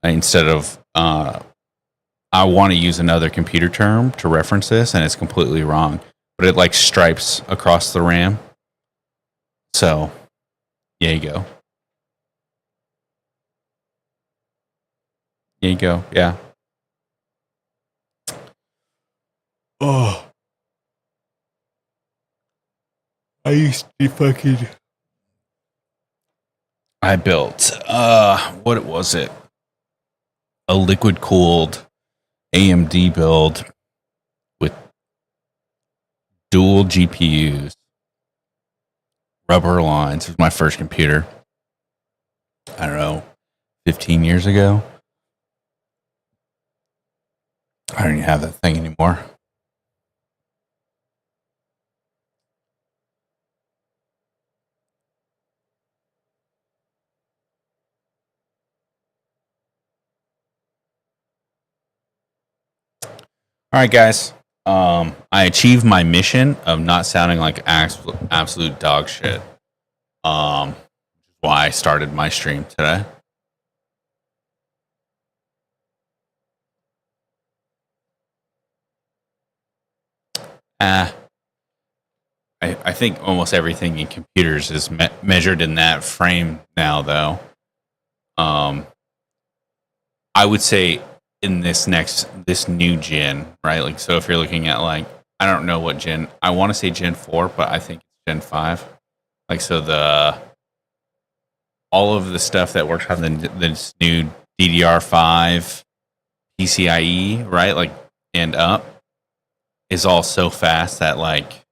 instead of I want to use another computer term to reference this and it's completely wrong, but it like stripes across the RAM. So there you go. There you go. Yeah. Oh. I used to be fucking. I built what was it? A liquid cooled AMD build with dual GPUs. Rubber lines. It was my first computer. I don't know, 15 years ago. I don't even have that thing anymore. All right, guys. I achieved my mission of not sounding like absolute dog shit. Why I started my stream today. I think almost everything in computers is measured in that frame now, though. I would say in this new gen, right? Like, so if you're looking at like, I don't know what gen, I want to say Gen 4, but I think it's Gen 5. Like, so all of the stuff that works on this new DDR5 PCIe, right? Like, and up is all so fast that like,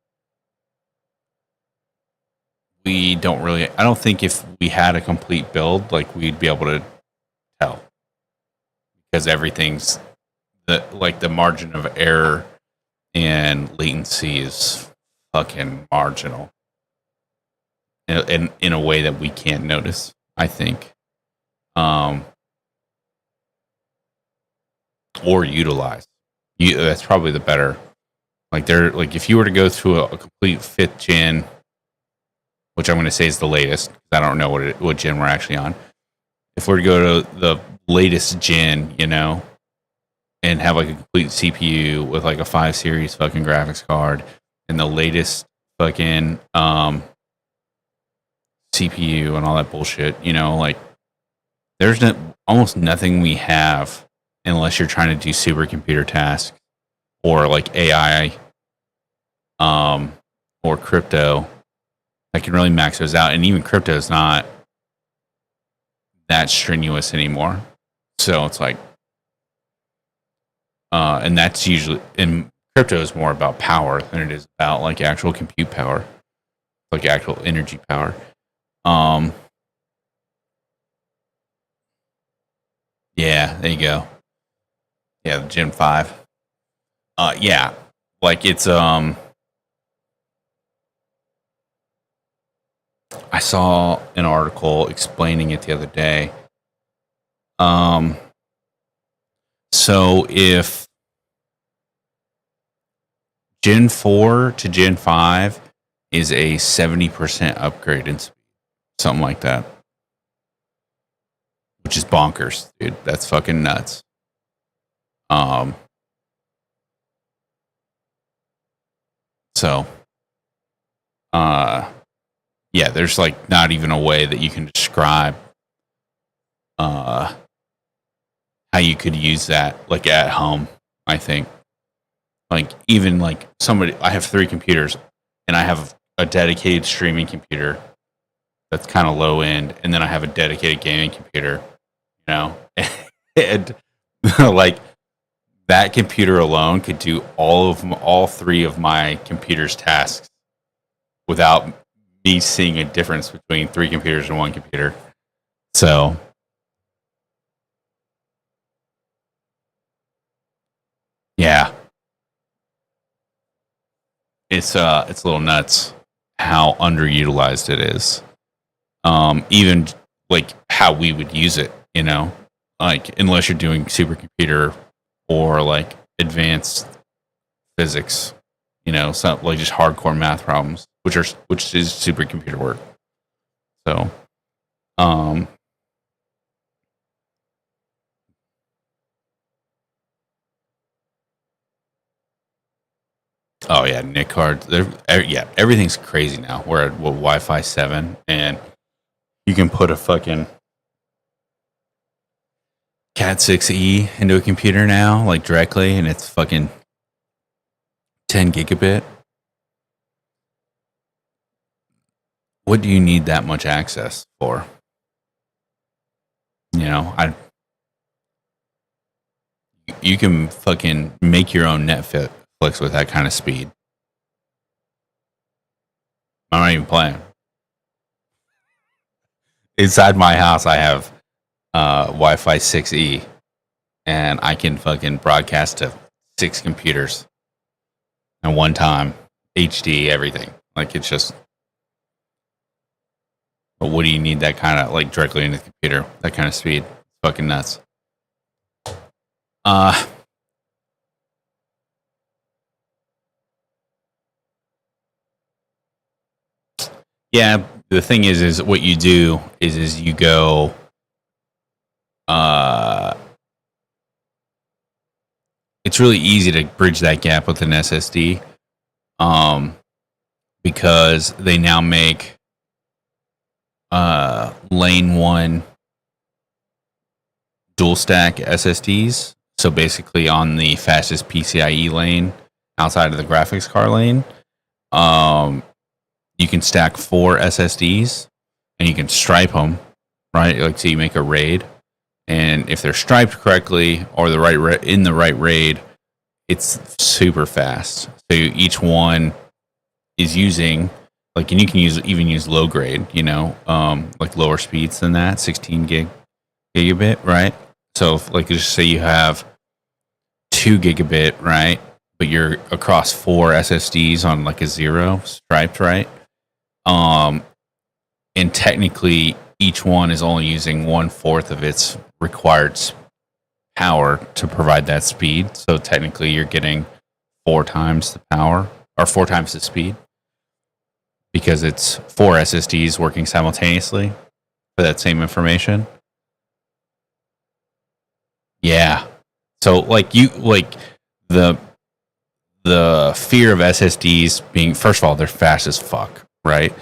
I don't think if we had a complete build, like we'd be able to tell, because everything's the margin of error and latency is fucking marginal in a way that we can't notice, I think, or utilize. That's probably the better. Like if you were to go through a complete 5th gen, which I'm going to say is the latest, I don't know what gen we're actually on. If we're to go to the latest gen, and have like a complete CPU with like a 5 series fucking graphics card and the latest fucking CPU and all that bullshit, like there's almost nothing we have unless you're trying to do supercomputer tasks or like AI or crypto. I can really max those out, and even crypto is not that strenuous anymore. So it's like, and that's usually, and crypto is more about power than it is about like actual compute power, like actual energy power. Yeah, there you go. Yeah, the Gen 5. Yeah, like it's I saw an article explaining it the other day. So if Gen 4 to Gen 5 is a 70% upgrade in speed, something like that, which is bonkers, dude. That's fucking nuts. So, yeah, there's like not even a way that you can describe how you could use that like at home. I think like even like I have 3 computers and I have a dedicated streaming computer that's kind of low end, and then I have a dedicated gaming computer, and like that computer alone could do all 3 of my computer's tasks without me seeing a difference between 3 computers and 1 computer. So yeah, it's a little nuts how underutilized it is. Even like how we would use it, like unless you're doing supercomputer or like advanced physics, something like just hardcore math problems, which is supercomputer work. So, oh yeah, NIC cards. Yeah, everything's crazy now. We're at Wi-Fi 7, and you can put a fucking Cat6e into a computer now, like directly, and it's fucking 10 gigabit. What do you need that much access for? You can fucking make your own Netflix with that kind of speed. I'm not even playing. Inside my house, I have Wi-Fi 6E, and I can fucking broadcast to 6 computers at one time, HD, everything. Like it's just. But what do you need that kind of like directly into the computer? That kind of speed, fucking nuts. Yeah, the thing is what you do is you go. It's really easy to bridge that gap with an SSD, because they now make lane one dual stack SSDs. So basically, on the fastest PCIe lane outside of the graphics card lane, you can stack 4 SSDs and you can stripe them, right? Like, so you make a RAID, and if they're striped correctly or the right in the right RAID, it's super fast. So each one is using, like, and you can even use low grade, like lower speeds than that, 16 gigabit, right? So if, like, just say you have 2 gigabit, right? But you're across 4 SSDs on like a 0 striped, right? And technically each one is only using 1/4 of its required power to provide that speed. So technically you're getting 4 times the power, or 4 times the speed, because it's 4 SSDs working simultaneously for that same information. Yeah. So like the fear of SSDs being, first of all, they're fast as fuck, right?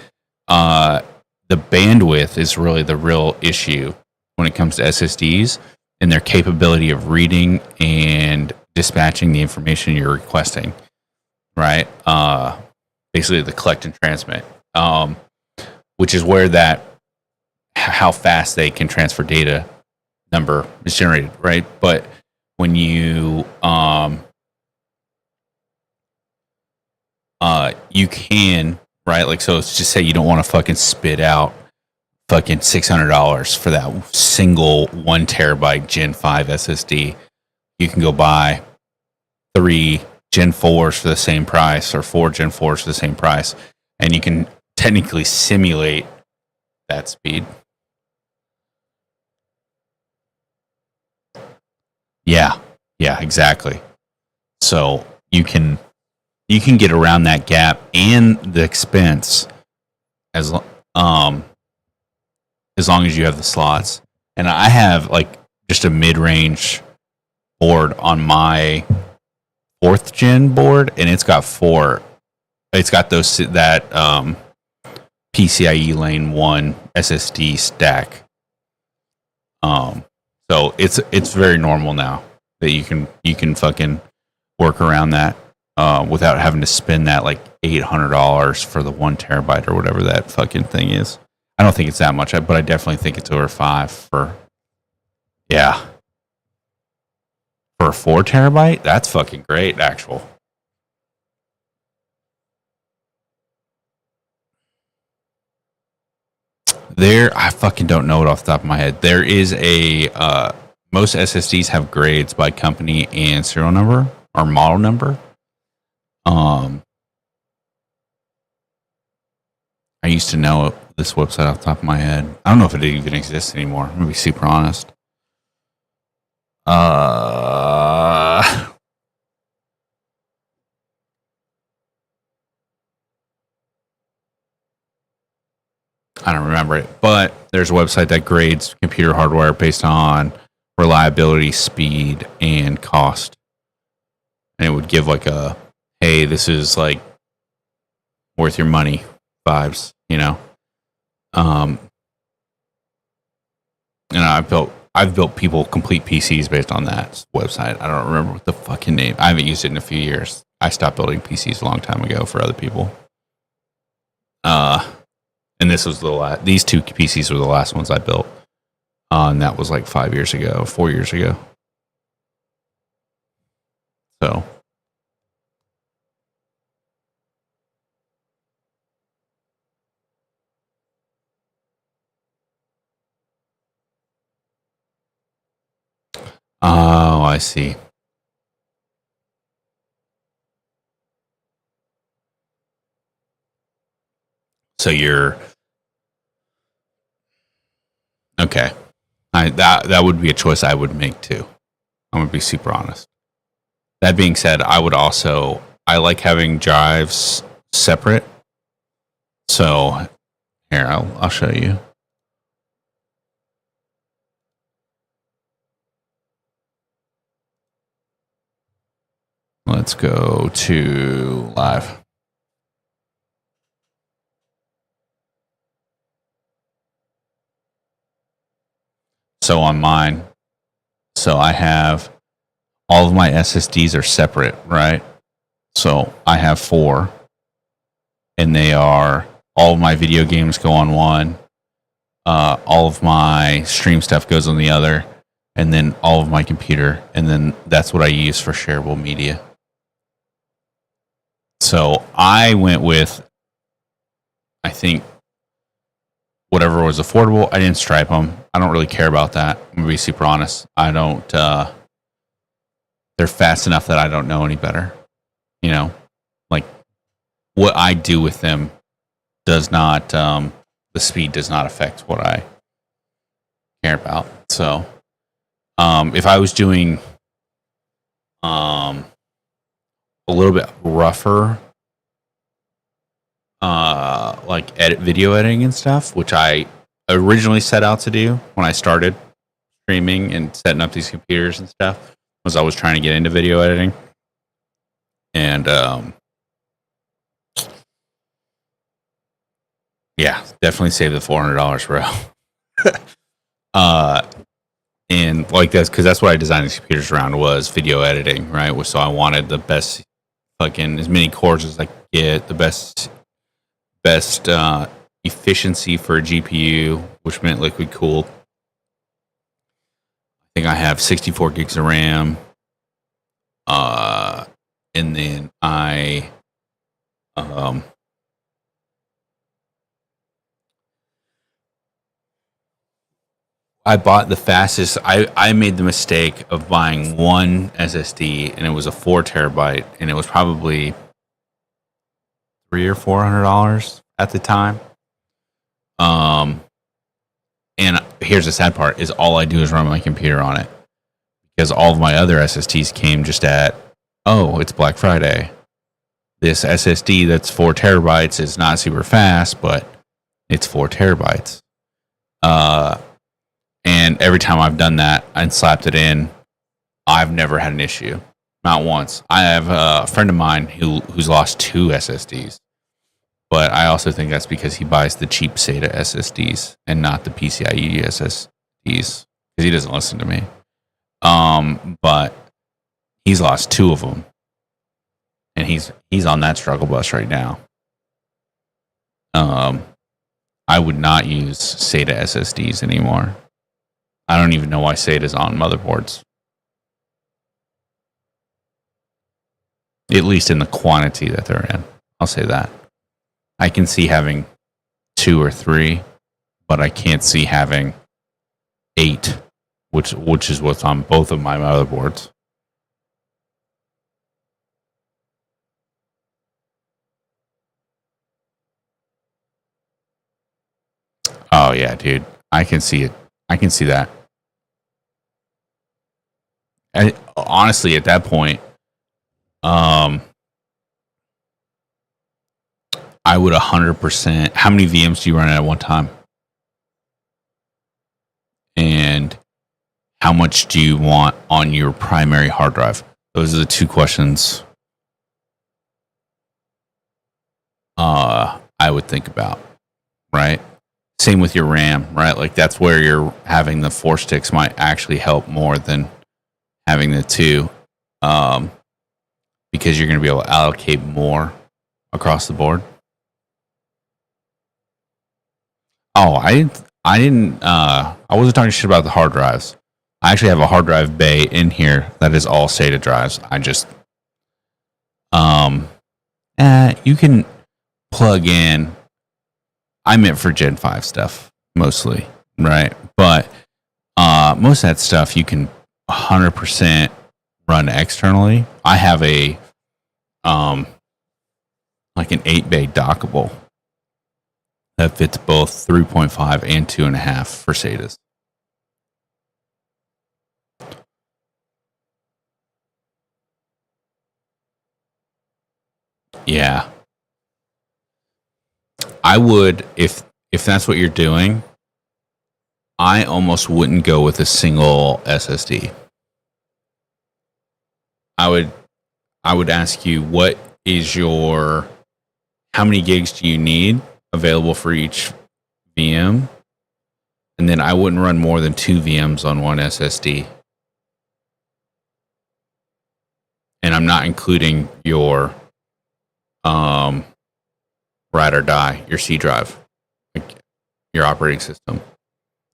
The bandwidth is really the real issue when it comes to SSDs, and their capability of reading and dispatching the information you're requesting, right? Basically the collect and transmit, which is where how fast they can transfer data number is generated, right? But when you you can, right? Like, so let's just say you don't want to fucking spit out fucking $600 for that single 1 terabyte Gen 5 SSD. You can go buy 3 Gen 4s for the same price, or 4 Gen 4s for the same price, and you can technically simulate that speed. Yeah, exactly. So you can get around that gap and the expense as long as you have the slots. And I have like just a mid-range board on my 4th gen board, and it's got that PCIe lane 1 SSD stack. So it's very normal now that you can fucking work around that without having to spend that like $800 for the 1 terabyte or whatever that fucking thing is. I don't think it's that much, but I definitely think it's over 5 for a 4 terabyte. That's fucking great, actual. I fucking don't know it off the top of my head. There is most SSDs have grades by company and serial number or model number. I used to know this website off the top of my head. I don't know if it even exists anymore. I'm gonna be super honest. I don't remember it, but there's a website that grades computer hardware based on reliability, speed, and cost. And it would give like hey, this is like worth your money vibes, And I've built people complete PCs based on that website. I don't remember what the fucking name. I haven't used it in a few years. I stopped building PCs a long time ago for other people. And this was these 2 PCs were the last ones I built. And that was like 4 years ago. So. Oh, I see. So you're okay. That would be a choice I would make too. I'm gonna be super honest. That being said, I like having drives separate. So Here, I'll show you. Let's go to live. So on mine, so I have all of my SSDs are separate, right? So I have 4, and they are all of my video games go on one, all of my stream stuff goes on the other, and then all of my computer, and then that's what I use for shareable media. So I went with, I think, whatever was affordable. I didn't stripe them. I don't really care about that. I'm gonna be super honest. I don't. They're fast enough that I don't know any better. You know, like what I do with them does not. The speed does not affect what I care about. So, if I was doing a little bit rougher, like video editing and stuff, which I originally set out to do when I started streaming and setting up these computers and stuff, was I was trying to get into video editing. And yeah, definitely save the $400, bro. And like that's because that's what I designed these computers around, was video editing, right? So I wanted the best fucking, as many cores as I could get, the best efficiency for a GPU, which meant liquid cooled. I think I have 64 gigs of RAM. And then I bought the fastest. I made the mistake of buying one SSD, and it was a 4 terabyte, and it was probably $300 or $400 at the time. And here's the sad part: is all I do is run my computer on it, because all of my other SSDs came just at, oh, it's Black Friday. This SSD that's 4 terabytes is not super fast, but it's 4 terabytes. And every time I've done that and slapped it in, I've never had an issue. Not once. I have a friend of mine who's lost 2 SSDs. But I also think that's because he buys the cheap SATA SSDs and not the PCIe SSDs, because he doesn't listen to me. But he's lost 2 of them, and he's on that struggle bus right now. I would not use SATA SSDs anymore. I don't even know why SATA's on motherboards. At least in the quantity that they're in. I'll say that. I can see having 2 or 3, but I can't see having 8, which is what's on both of my motherboards. Oh yeah, dude. I can see it. I can see that. Honestly, at that point, I would 100%. How many VMs do you run at one time? And how much do you want on your primary hard drive? Those are the 2 questions I would think about, right? Same with your RAM, right? Like that's where you're having the 4 sticks might actually help more than having the 2, because you're going to be able to allocate more across the board. Oh, I wasn't talking shit about the hard drives. I actually have a hard drive bay in here that is all SATA drives. I just, you can plug in. I meant for Gen 5 stuff mostly, right? But most of that stuff you can 100% run externally. I have a like an 8-bay dockable that fits both 3.5 and 2.5 for SATAs. Yeah. I would, if if that's what you're doing, I almost wouldn't go with a single SSD. I would ask you, what is your, how many gigs do you need available for each VM? And then I wouldn't run more than 2 VMs on one SSD. And I'm not including your ride or die, your C drive, like your operating system.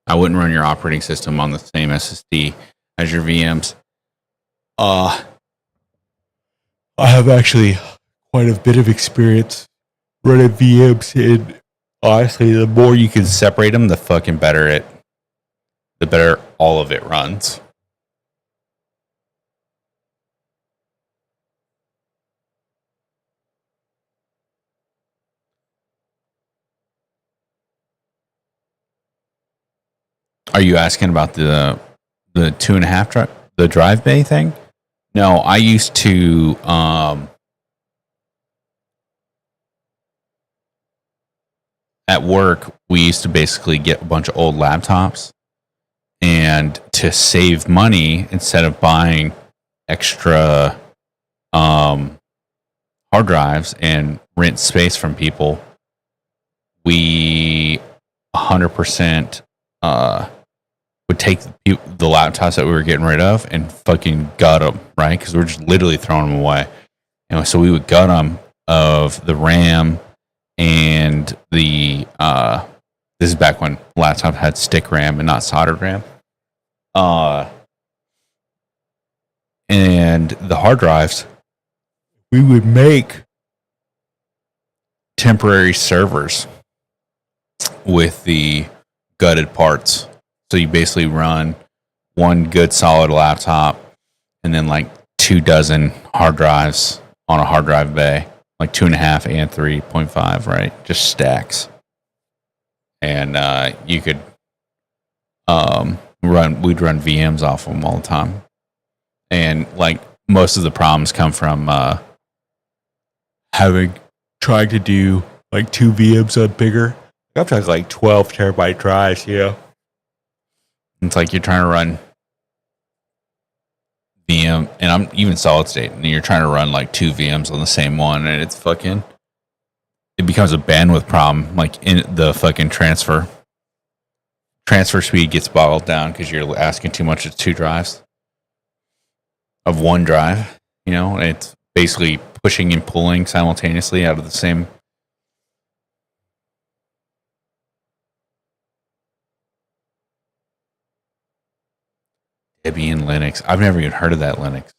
I wouldn't run your operating system on the same SSD as your VMs. I have actually quite a bit of experience running VMs, and honestly, the more you can separate them, the fucking better the better all of it runs. Are you asking about the 2.5 the drive bay thing? No, I used to at work we used to basically get a bunch of old laptops, and to save money, instead of buying extra hard drives and rent space from people, we 100% would take the laptops that we were getting rid of and fucking gut them, right? Because we're just literally throwing them away. So we would gut them of the RAM and the this is back when laptop had stick RAM and not soldered RAM. And the hard drives, we would make temporary servers with the gutted parts. So you basically run one good solid laptop and then like 24 hard drives on a hard drive bay, like 2.5 and 3.5, right? Just stacks. And you could we'd run VMs off them all the time. And like most of the problems come from trying to do like 2 VMs on bigger. I'm talking like 12 terabyte drives, It's like you're trying to run VM, and I'm even solid state, and you're trying to run like 2 VMs on the same one, and it's fucking, it becomes a bandwidth problem. Like in the fucking transfer speed gets bottled down because you're asking too much of 2 drives of one drive, and it's basically pushing and pulling simultaneously out of the same. Debian Linux. I've never even heard of that Linux.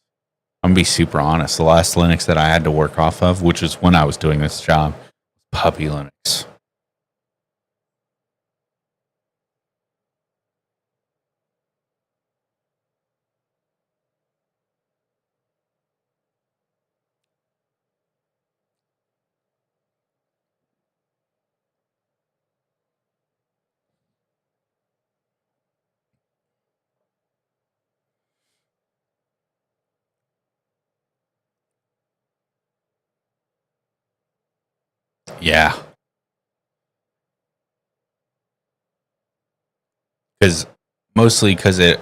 I'm gonna be super honest. The last Linux that I had to work off of, which is when I was doing this job, Puppy Linux. Yeah, mostly because it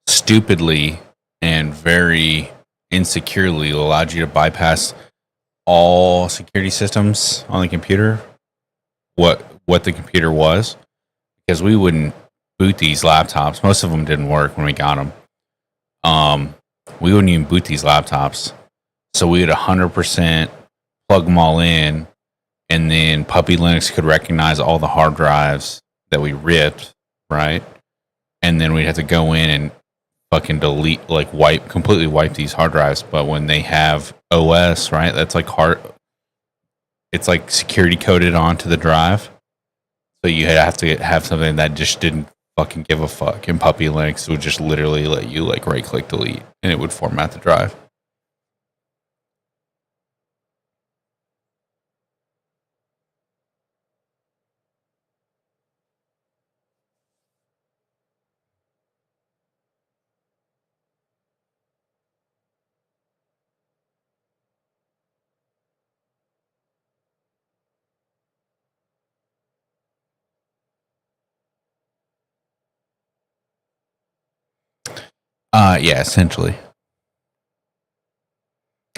stupidly and very insecurely allowed you to bypass all security systems on the computer. What the computer was, because we wouldn't boot these laptops. Most of them didn't work when we got them. We wouldn't even boot these laptops, so we would 100% plug them all in, and then Puppy Linux could recognize all the hard drives that we ripped, right? And then we'd have to go in and fucking delete, like completely wipe these hard drives. But when they have OS, right, that's like it's like security coded onto the drive. So you have to have something that just didn't fucking give a fuck. And Puppy Linux would just literally let you like right click delete, and it would format the drive. Yeah, essentially.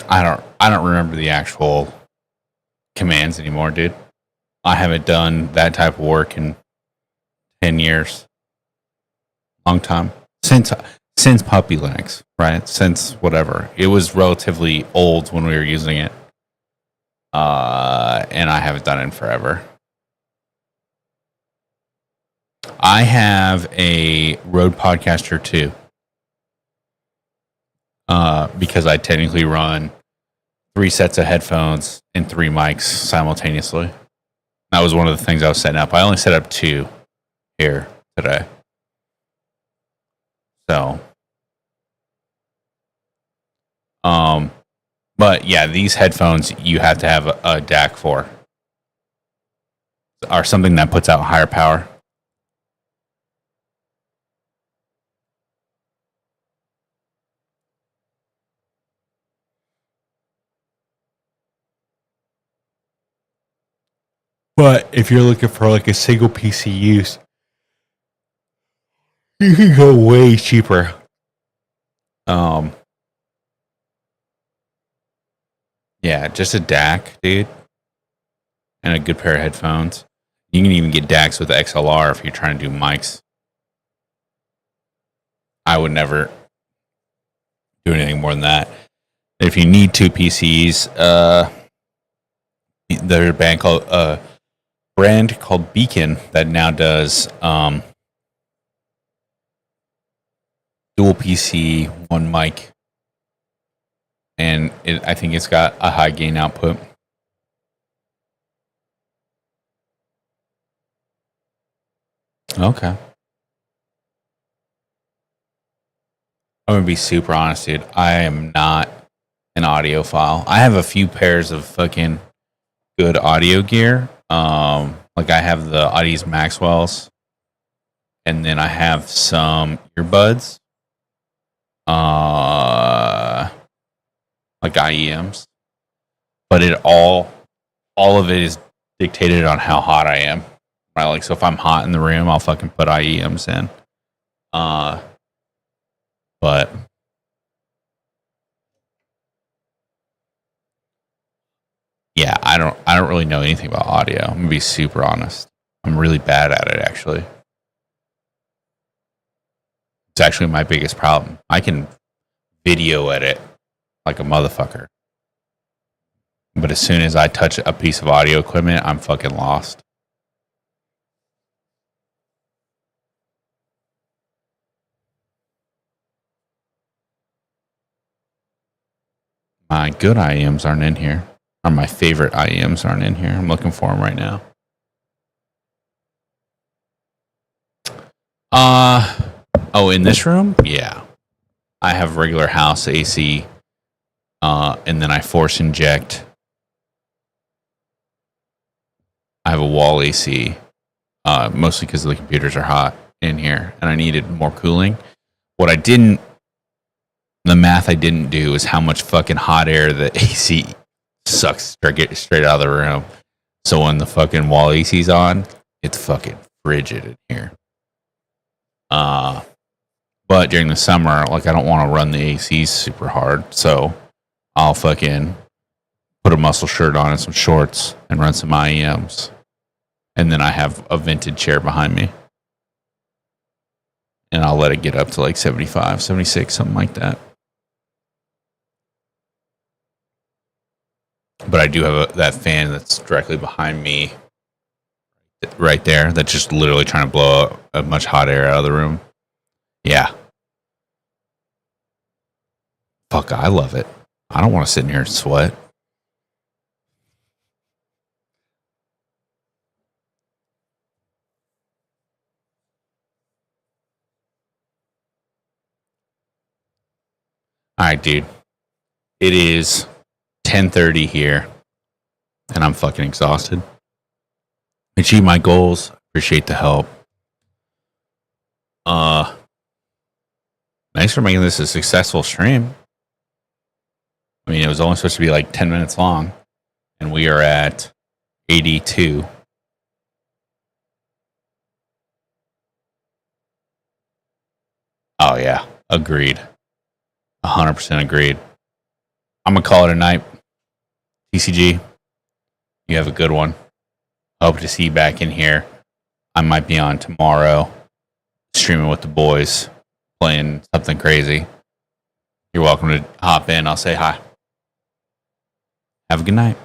I don't remember the actual commands anymore, dude. I haven't done that type of work in 10 years. Long time. Since Puppy Linux, right? Since whatever. It was relatively old when we were using it. And I haven't done it in forever. I have a Rode Podcaster 2. Because I technically run 3 sets of headphones and 3 mics simultaneously. That was one of the things I was setting up. I only set up 2 here today. So, but yeah, these headphones you have to have a DAC for, or something that puts out higher power. But if you're looking for like a single PC use, you can go way cheaper. Yeah, just a DAC, dude, and a good pair of headphones. You can even get DACs with XLR if you're trying to do mics. I would never do anything more than that. If you need 2 PCs, there's a brand called Beacon that now does dual PC, 1 mic, and I think it's got a high gain output. Okay. I'm gonna be super honest, dude. I am not an audiophile. I have a few pairs of fucking good audio gear. Like I have the Audis Maxwells, and then I have some earbuds. Like IEMs. But all of it is dictated on how hot I am. Right? Like, so if I'm hot in the room, I'll fucking put IEMs in. But yeah, I don't really know anything about audio. I'm gonna be super honest. I'm really bad at it, actually. It's actually my biggest problem. I can video edit like a motherfucker, but as soon as I touch a piece of audio equipment, I'm fucking lost. My good IEMs aren't in here. Or my favorite IEMs aren't in here. I'm looking for them right now. In this room? Yeah. I have regular house AC, and then I force inject. I have a wall AC, mostly because the computers are hot in here, and I needed more cooling. The math I didn't do is how much fucking hot air the AC sucks straight out of the room. So when the fucking wall AC's on, it's fucking frigid in here. But during the summer, like I don't want to run the AC super hard, so I'll fucking put a muscle shirt on and some shorts and run some IEMs. And then I have a vented chair behind me. And I'll let it get up to like 75, 76, something like that. But I do have that fan that's directly behind me right there that's just literally trying to blow out as much hot air out of the room. Yeah. Fuck, I love it. I don't want to sit in here and sweat. All right, dude. It is 10:30 here, and I'm fucking exhausted. Achieve my goals. Appreciate the help. Thanks for making this a successful stream. I mean, it was only supposed to be like 10 minutes long, and we are at 82. Oh, yeah. Agreed. 100% agreed. I'm going to call it a night. TCG, you have a good one. Hope to see you back in here. I might be on tomorrow, streaming with the boys, playing something crazy. You're welcome to hop in. I'll say hi. Have a good night.